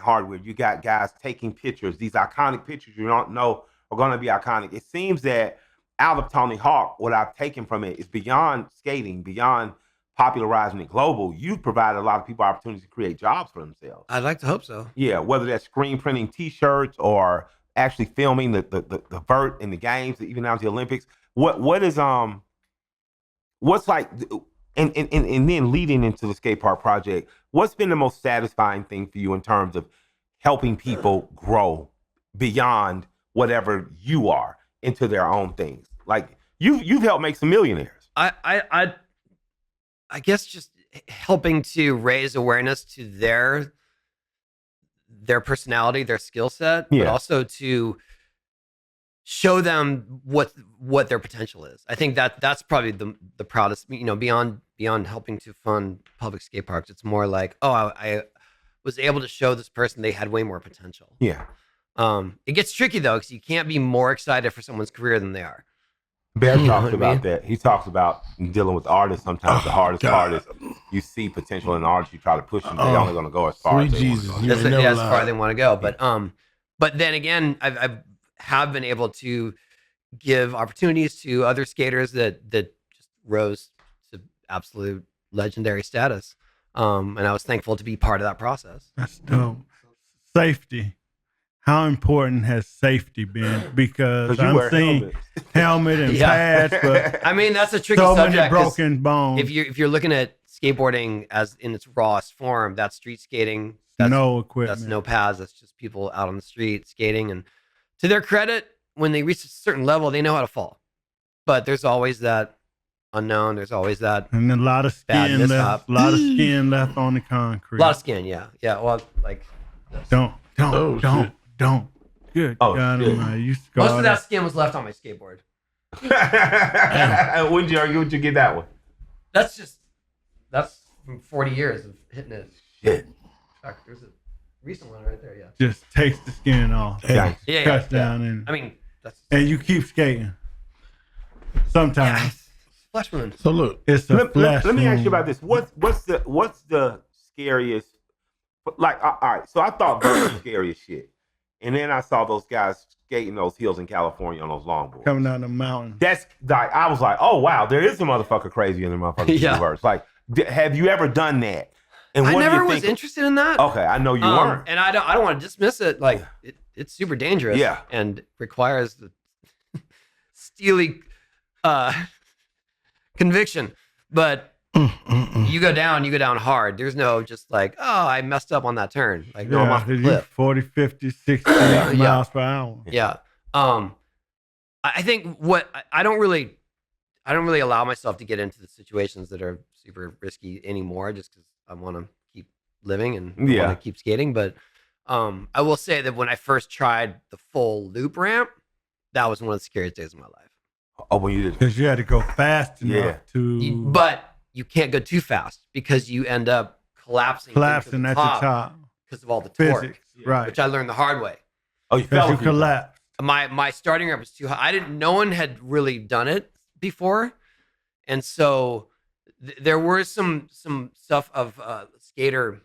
hardware. You got guys taking pictures. These iconic pictures you don't know are going to be iconic. It seems that out of Tony Hawk, what I've taken from it is beyond skating, beyond popularizing it global. You've provided a lot of people opportunities to create jobs for themselves. I'd like to hope so. Yeah, whether that's screen printing T-shirts or actually filming the vert in the games, even out to the Olympics. What is what's like, and then leading into the skate park project, what's been the most satisfying thing for you in terms of helping people grow beyond whatever you are into their own things? Like you've helped make some millionaires. I guess just helping to raise awareness to their personality, their skill set, but Yeah. also to show them what their potential is. I think that's probably the proudest, beyond helping to fund public skate parks. It's more like, I was able to show this person they had way more potential. Yeah. It gets tricky though, because you can't be more excited for someone's career than they are. Bear You know talks what I about mean? that. He talks about dealing with artists. Sometimes the hardest part is you see potential in artists, you try to push them. They're only going to go as far as Sweet they want to Jesus. go. You That's ain't never as far lied. as they want to go. But then again, I have been able to give opportunities to other skaters that just rose to absolute legendary status. And I was thankful to be part of that process. That's dope. Safety. How important has safety been? Because you I'm wear seeing helmet and Yeah. pads, but I mean, that's a tricky so subject. many 'Cause broken bones. if you're looking at skateboarding as in its rawest form, that's street skating. That's no equipment. That's no pads. That's just people out on the street skating. And to their credit, when they reach a certain level, they know how to fall. But there's always that unknown. There's always that And a lot of Bad skin mishap. left. A lot of skin left on the concrete. lot of skin. Yeah. Yeah. Well, like Don't. Oh, Don't. Good Oh, God shit. Almighty, you most scarred of that up. skin was left on my skateboard. When'd you get that one? That's from 40 years of hitting it. Shit. In fact, there's a recent one right there. Yeah. Just takes the skin off. Yeah. Yeah. Cuts yeah. down and I mean, that's you keep skating. Sometimes flesh wound. So look, it's a Let flesh. me ask you wound. about this. What's the scariest? Like, all right. So I thought Bird was scary as shit, and then I saw those guys skating those hills in California on those longboards. coming down the mountain. That's like I was like, oh wow, there is a motherfucker crazy in the motherfucking Yeah. universe. Like, have you ever done that? And I what do never you was think? interested in that. Okay, I know you weren't. And I don't want to dismiss it. Like it's super dangerous. Yeah. And requires the steely conviction. But you go down hard. There's no just like, oh, I messed up on that turn. Like, no, I'm off the you cliff. 40, 50, 60 Yeah. miles per hour. Yeah. I think I don't really allow myself to get into the situations that are super risky anymore, just because I want to keep living and Yeah. want to keep skating. But I will say that when I first tried the full loop ramp, that was one of the scariest days of my life. Oh, when you did. Because you had to go fast enough Yeah. to But you can't go too fast because you end up collapsing collapse into at the the top. because of all the torque, Physics, right. which I learned the hard way. Oh, you Because fell you a few times. collapse. My starting ramp was too high. No one had really done it before, and so there were some stuff of skater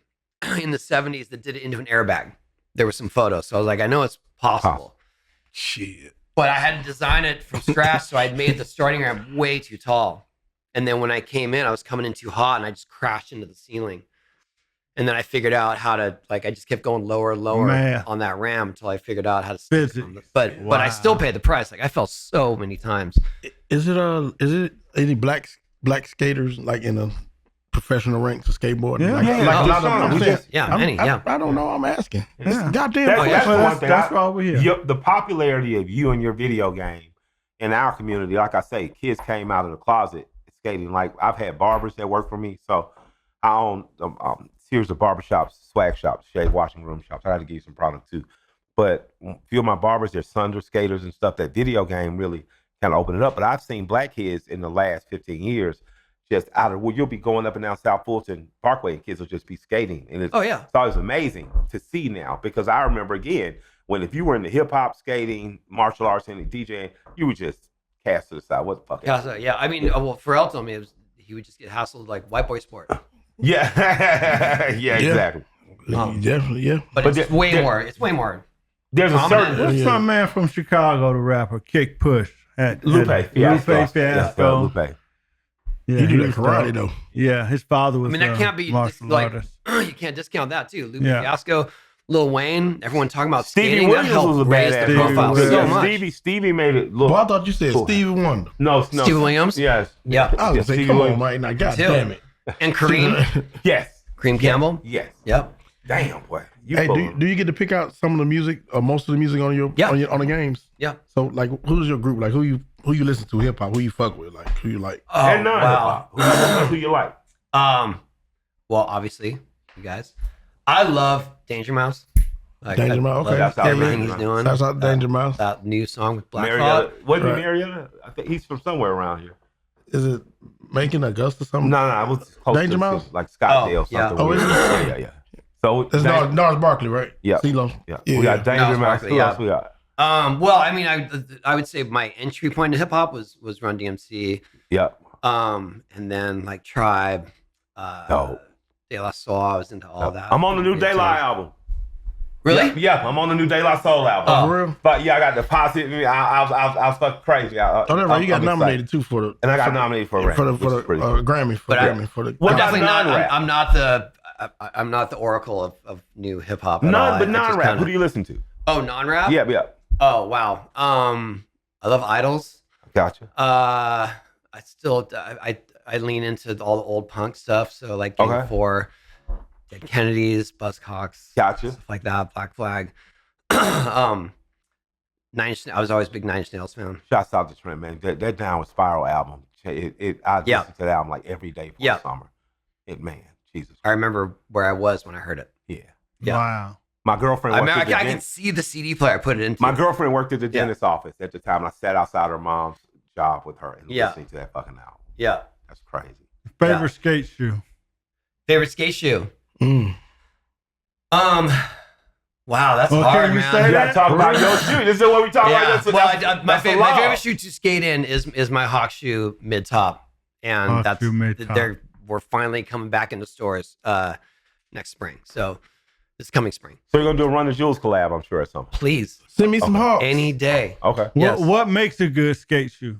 in the 70s that did it into an airbag. There were some photos, so I was like, I know it's possible, shit. but I had to design it from scratch, so I'd made the starting ramp way too tall, and then when I came in, I was coming in too hot, and I just crashed into the ceiling. And then I figured out how to, like, I just kept going lower and lower on that ramp until I figured out how to stick on the, but I still paid the price. Like, I fell so many times. Is it any black skaters like in a professional ranks of skateboarding? I don't know. I'm asking. Goddamn. That's why we're here. The popularity of you and your video game in our community, like I say, kids came out of the closet skating. Like, I've had barbers that work for me, so I own series of barbershops, swag shops, shave washing room shops. I had to give you some product too. But a few of my barbers, their sons are skaters and stuff. That video game really kind of opened it up. But I've seen black kids in the last 15 years just out of, you'll be going up and down South Fulton Parkway and kids will just be skating. And it's always amazing to see now, because I remember, again, when if you were in the hip hop, skating, martial arts, and DJing, you were just cast to the side. What the fuck? Yeah, I mean, well, Pharrell told me he would just get hassled like white boy sport. Yeah, exactly. Definitely, But it's way more. It's way more. There's a certain. What's some man from Chicago, the rapper, Kick Push? Lupe Fiasco. Lupe. Yeah, he did karate though. Yeah, his father was. I mean, that can't be like you can't discount that too. Lupe Fiasco, Lil Wayne, everyone talking about Stevie skating. Williams was a raise the profile so much. Stevie made it look. Well, I thought you said Stevie Wonder. No, Stevie Williams. Yes. Yeah. I was gonna say, come on, right now, God damn it. And Kareem. Yes. Kareem Campbell. Yes. Yep. Damn, boy. Hey, do you get to pick out some of the music or most of the music on on the games? Yeah. So like, who's your group? Like, who you listen to hip hop? Who you fuck with? Like, who you like? Oh, and wow. Who you like? Well, obviously, you guys. I love Danger Mouse. Like, Danger Mouse. Okay. That's everything he's doing. That's out Danger Mouse. That new song with Black Marietta. Wasn't he Marietta? I think he's from somewhere around here. Is it Macon, Augusta, something? No, it was close Danger to Mouse? like Scottsdale. Yeah. Something. Oh, is it? Yeah. So it's Norris Barkley, right? Yeah. CeeLo. Yeah. We got Danger Mouse. Who else we got? Well, I mean, I would say my entry point to hip hop was Run DMC. Yeah. And then like Tribe, De La Soul. I was into all that. I'm on the new De La album. Really? Yeah, I'm on the new De La Soul album. Oh, for real? But yeah, I got the positive. I was fucking crazy. You got nominated too for the. And I got nominated for a Grammy. Well, definitely not. I'm not the oracle of new hip hop. But non-rap. Who do you listen to? Oh, non-rap? Yeah. Oh, wow. I love Idols. Gotcha. I lean into all the old punk stuff. So like Gang 4, Dead Kennedys, Buzzcocks, gotcha, stuff like that. Black Flag. I was always a big Nine Inch Nails fan. Shouts out to Trent, man. That Downward Spiral album. I listen to that album like every day for the summer. Jesus. I remember where I was when I heard it. Yeah. Wow. My girlfriend. I can see the CD player I put it into. My girlfriend worked at the dentist's office at the time. I sat outside her mom's job with her and listening to that fucking album. Yeah. That's crazy. Favorite skate shoe? Favorite skate shoe? Wow, that's hard, man. You gotta talk about your shoe. This is what we talk about. My favorite shoe to skate in is my Hawk shoe mid top, and we're finally coming back into stores next spring. So this coming spring. So you're gonna do a Run the Jewels collab, I'm sure, at some point. Please send me some Hawks any day. Okay. What makes a good skate shoe?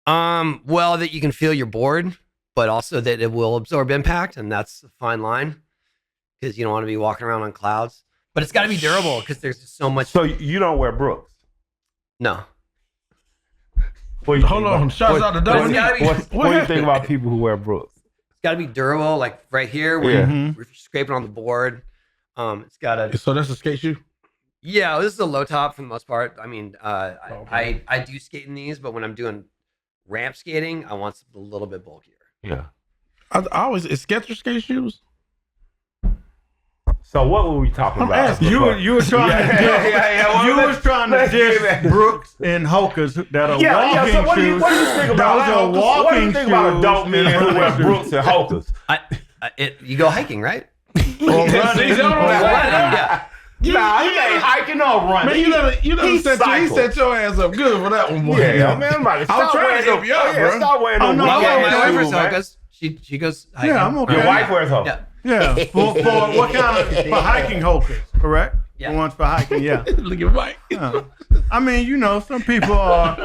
Well, that you can feel your board, but also that it will absorb impact, and that's a fine line because you don't want to be walking around on clouds. But it's got to be durable because there's just so much. So you don't wear Brooks? No. Hold on. Shouts out to Dominique. What do you think about people who wear Brooks? It's got to be durable, like right here where you're scraping on the board. It's got to. So that's a skate shoe? Yeah, this is a low top for the most part. I mean, I do skate in these, but when I'm doing ramp skating, I want something a little bit bulkier. Yeah. I always, is Skechers skate shoes? So what were we talking about? You were trying to diss Brooks and Hoka's that are walking so what do you shoes. think about Those are walking what do you think about adult men who wear Brooks and Hoka's? You go hiking, right? Or running. Yeah. Nah, he ain't hiking or running. Man, he set your ass up good for that one, boy. Yeah, man, I was trying to help you out, bro. Stop wearing no My wife wears Hoka's. She goes hiking. Yeah, I'm okay. Your wife wears Hoka's. Yeah, for what kind of for hiking Hoka's, correct? Yeah. The ones for hiking, yeah. Look at Mike. I mean, you know, some people are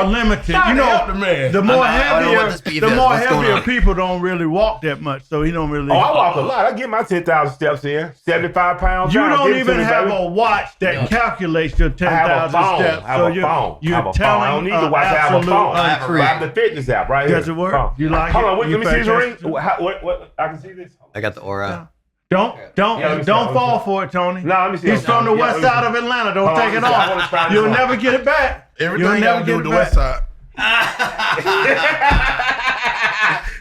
limited. You Trying to help know, the man. the more I don't know what this beef is. What's going heavier on? people don't really walk that much, so he don't really. Oh, I walk a lot. I get my 10,000 steps in. 75 pounds. You down. don't Give it to even me, have baby. a watch that calculates your I have a 10,000 phone. steps. I have So a phone. you're I have a phone. telling I don't need to watch. I have a absolute phone. I untruth. have the fitness app right here. Does it work? Phone. You like Hold it? on. Wait, You let me see his pay ring. attention? What? I can see this. I got the aura. Don't let me see. fall for it, Tony. No, let me see. He's from the Yeah, west let me side see. of Atlanta. Don't Hold on, take it let me see. I wanna off. try this You'll on. never get it back. Everything You'll got never to do get with it the west back. side.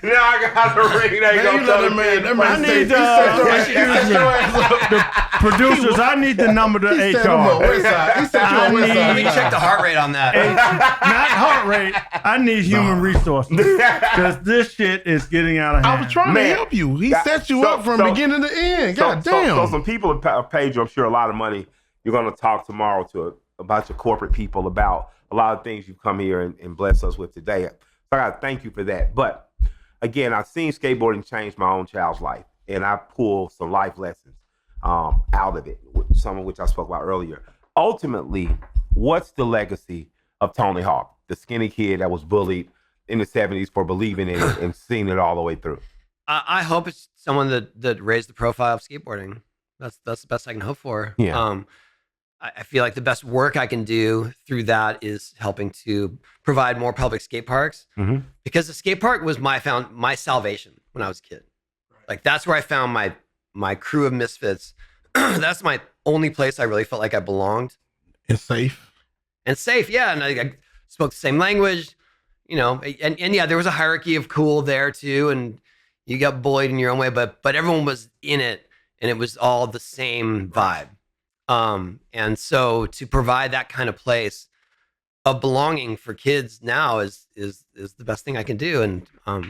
Now I got the ring. There you Man, go. you know that man. That I man need the producers. I need the number to He said I'm on HR. west side. He said you I on west need- side. Let me check the heart rate on that. Not heart rate. I need human resources because this shit is getting out of hand. I was trying Man. to help you. He Yeah, set you so- up from so- beginning to end. God So damn. some people have paid you, I'm sure, a lot of money. You're going to talk tomorrow to a bunch of corporate people about a lot of things you've come here and blessed us with today. So I got to thank you for that. But again, I've seen skateboarding change my own child's life, and I pull some life lessons out of it, some of which I spoke about earlier. Ultimately, what's the legacy of Tony Hawk, the skinny kid that was bullied in the 70s for believing in it and seeing it all the way through? I hope it's someone that raised the profile of skateboarding. That's the best I can hope for. Yeah. I feel like the best work I can do through that is helping to provide more public skate parks, because the skate park was my salvation when I was a kid. Like that's where I found my crew of misfits. That's my only place I really felt like I belonged. It's safe. And safe, yeah. And I spoke the same language, you know, and yeah, there was a hierarchy of cool there too, and you got bullied in your own way, but everyone was in it, and it was all the same vibe. And so to provide that kind of place of belonging for kids now is the best thing I can do. And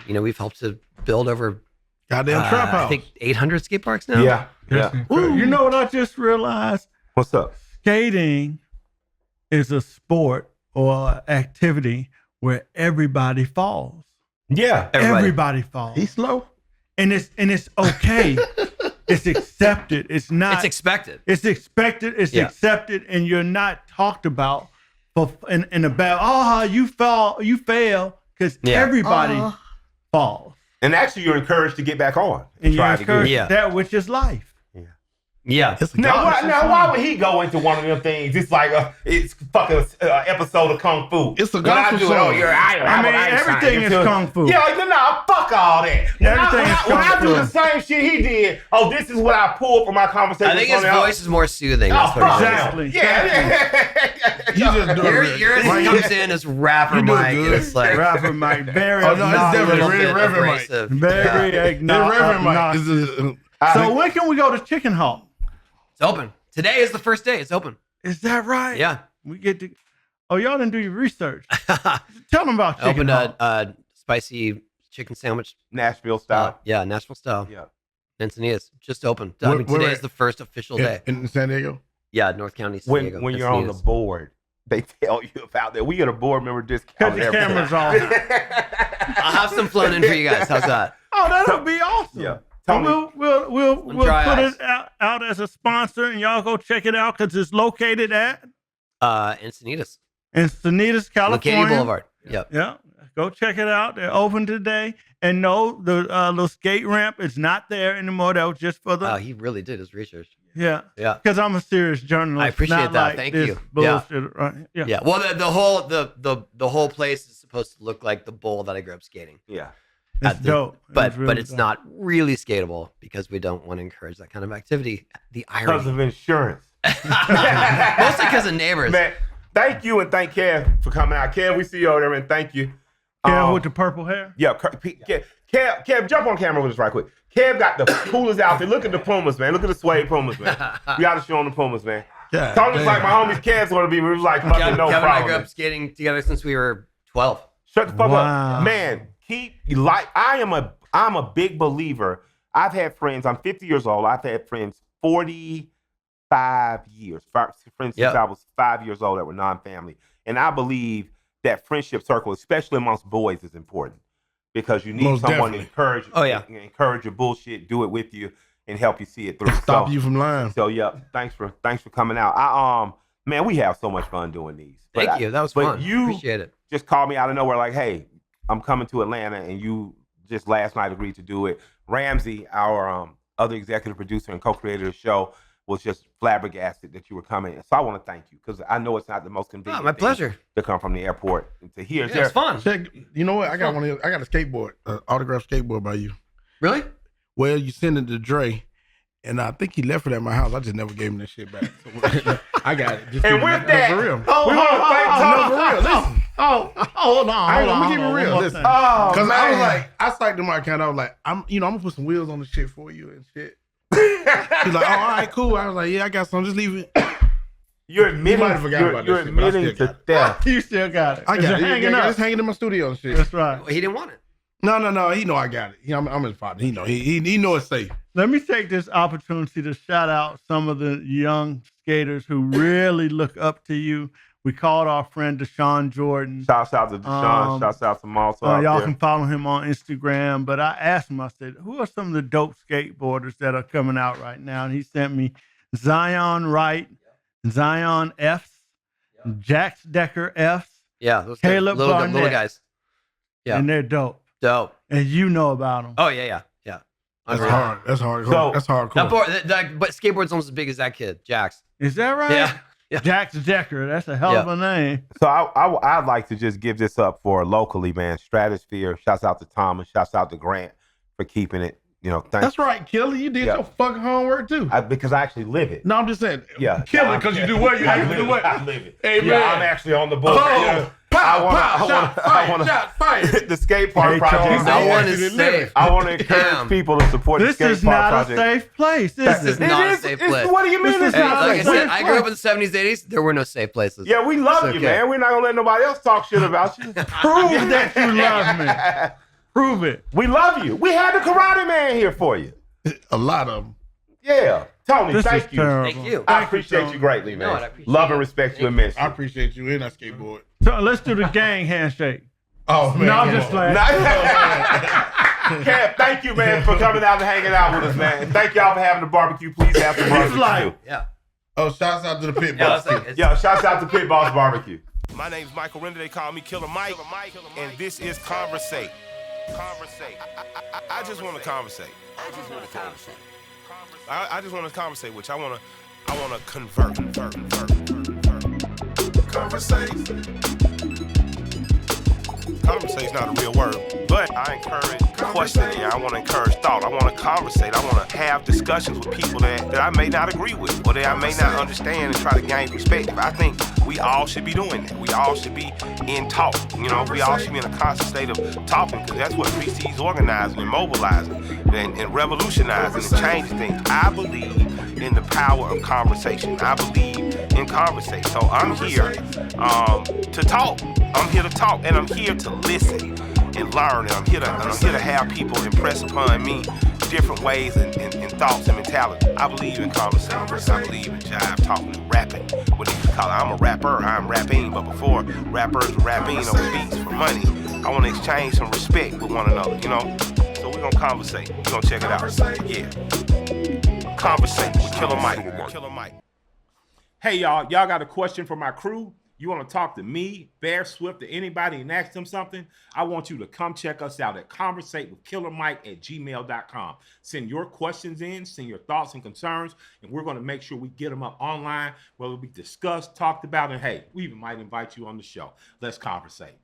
you know, we've helped to build over Goddamn trap house. I think 800 skate parks now. Yeah. You know what I just realized? What's up? Skating is a sport or activity where everybody falls. Yeah. Everybody falls. He's slow. And it's okay. It's accepted. It's not. It's expected. It's expected. It's Yeah. accepted, and you're not talked about for in a bad. Oh, you fail because Yeah. everybody falls, And actually, you're encouraged to get back on and you're try it again. encouraged Yeah. that which is life. Yeah. It's a Now, goddess. why would he go into one of them things? It's like it's fucking episode of Kung Fu. It's a When I gospel do it, song. you're Iron. I mean, Einstein. everything is Kung Fu. Yeah, like, no, fuck all that. When Everything is when I Kung do Fu. the same shit he did, this is what I pulled from my conversation. I think with his Tony voice is more soothing. Oh, That's what fuck it is. Exactly. Yeah. You just do it. Yours comes in as rapper You do Mike. good. And it's like Rapper Mike, very Oh, no, it's a definitely little Reverend bit Reverend Mike. abrasive. very The Reverend Mike. agnostic. So when can we go to Chicken Hawk? It's open. Today is the first day. It's open. Is that right? Yeah. We get to. Oh, y'all didn't do your research. Tell them about I Chicken opened Hawk. a spicy chicken sandwich. Nashville style. Yeah, Nashville style. Yeah. Encinitas. Just opened. Where- I mean, where today at? is the first official day. In San Diego. Yeah, North County, San Diego. When you're on the Encinitas. board, they tell you about that. We get a board member discount. Cut and the everything. cameras off. I'll have some flown in for you guys. How's that? Oh, that'll be awesome. Yeah. So Tony, we'll Dry put ice. it out as a sponsor, and y'all go check it out because it's located at Encinitas. Encinitas, California. Lacady Boulevard. Yep. Yeah, go check it out. They're open today. And no, the little skate ramp is not there anymore. That was just for the He really did his research. yeah. Yeah. Because I'm a serious journalist. I appreciate not that. like Thank this you. Yeah. Bullshit, right? Yeah. Yeah. Well, the whole place is supposed to look like the bowl that I grew up skating. yeah. It's dope. But really it's dope. not really skatable because we don't want to encourage that kind of activity. The Because irony. of insurance. Mostly because of neighbors. Man, thank you and thank Kev for coming out. Kev, we see you over there, man. Thank you. Kev with the purple hair. Yeah, Kev, jump on camera with us right quick. Kev got the coolest outfit. Look at the Pumas, man. Look at the suede Pumas, man. We got to show them the Pumas, man. Yeah. Tony's like my homies Kev's going to be. We was like, fucking Kevin, no Kevin and I problem. grew up skating together since we were 12. Shut the fuck Wow. up. Man, I'm a big believer. I've had friends, I'm 50 years old. I've had friends 45 years. Friends since Yep. I was 5 years old that were non-family. And I believe that friendship circle, especially amongst boys, is important because you need Most someone definitely. to encourage. Oh, yeah. Encourage your bullshit, do it with you. and help you see it through. Stop you from lying. So yeah, thanks for coming out. Man, we have so much fun doing these. Thank you. That was fun. You appreciate it. just called me out of nowhere, like, hey, I'm coming to Atlanta, and you just last night agreed to do it. Ramsey, our other executive producer and co-creator of the show, was just flabbergasted that you were coming. So I want to thank you because I know it's not the most convenient. My pleasure. To come from the airport to here. Yeah, it's fun. Check, you know what? I got I got a skateboard, an autographed skateboard by you. Really? Well, you sent it to Dre, and I think he left it at my house. I just never gave him that shit back. So, I got it. Just And keep with it. that, No, for real. we want to thank No, for real. Listen. Hold on. I'm gonna keep it real. Listen. Oh, Because I was man. like, I psyched him out kind of. I was like, I'm gonna put some wheels on the shit for you and shit. He's like, oh, all right, cool. I was like, yeah, I got some. Just leave it. You're admitting, might have forgot about you're this shit, but I admitting still to got theft. You still got it. I Is got it it. hanging It's up? hanging in my studio and shit. That's right. Well, he didn't want it. No. He know I got it. I'm his father. He know. He know it's safe. Let me take this opportunity to shout out some of the young skaters who really look up to you. We called our friend Deshaun Jordan. Shouts out to Deshaun. Shouts out to Malta. Y'all can follow him on Instagram. But I asked him, I said, who are some of the dope skateboarders that are coming out right now? And he sent me Zion Wright, Zion F's, Jax Decker F's, Yeah, those Caleb little Barnett. guys. Yeah, and they're dope. dope. And you know about them. Oh yeah. That's Unreal. hard. That's hard. So- That's hardcore. That board, but skateboard's almost as big as that kid, Jax. Is that right? Yeah. Jax Decker. That's a hell of a name. So I'd like to just give this up for locally, man. Stratosphere. Shouts out to Thomas. Shouts out to Grant for keeping it. You know, thanks. That's right, Killer. You did your fucking homework too. Because I actually live it. No, I'm just saying. Yeah. Kill it because you do what you have to do what. I live it. Hey, yeah, man. I'm actually on the board. Oh, shot fired. The skate park Hey, project. Charles. No one is safe. I want to encourage Damn. people to support the This skate is park not project. a safe place, This is is it? not a It is. safe It's- place. What do you mean This it's is Hey, not like I safe? said, I grew up in the 70s, 80s. There were no safe places. Yeah, we love It's you, okay. man. We're not gonna let nobody else talk shit about you. Prove that you love me. Prove it. We love you. We had the Karate Man here for you. A lot of them. Yeah, Tony, This thank is you. terrible. Thank you. I appreciate you greatly, man. No, I appreciate Love it. and respect you Thank immensely. I appreciate you and that skateboard. So let's do the gang handshake. Oh man. No, I'm come just on. playing. Kev, thank you, man, for coming out and hanging out with us, man. And thank y'all for having the barbecue. Please have some barbecue. like- too. Yeah. Oh, shouts out to the pit Yeah, boss. it's like, it's, Yo, shouts out to Pit Boss Barbecue. My name's Michael Render. They call me Killer Mike. And this is Conversate. I just want to conversate. I just want to conversate with you. I want to convert. Conversate's not a real word, but I encourage questioning. I want to encourage thought. I want to conversate. I want to have discussions with people that I may not agree with or that I may not understand and try to gain perspective. I think we all should be doing that. We all should be in talk. You know, we all should be in a constant state of talking because that's what precedes organizing and mobilizing and revolutionizing and changing things. I believe in the power of conversation. I believe in conversation. So I'm here to talk. I'm here to talk and I'm here to listen and learn. And I'm here to have people impress upon me different ways and thoughts and mentality. I believe in conversation. I believe in jive, talking, and rapping. What they used to call it. I'm a rapper. I'm rapping. But before rappers were rapping over beats for money, I want to exchange some respect with one another. You know. So we're gonna conversate. We're gonna check it out. Yeah. Conversate with Killer Mike. Hey y'all got a question for my crew? You want to talk to me, Bear, Swift, or anybody and ask them something? I want you to come check us out at conversatewithkillermike@gmail.com. Send your questions in, send your thoughts and concerns, and we're going to make sure we get them up online where it'll be discussed, talked about, and hey, we even might invite you on the show. Let's conversate.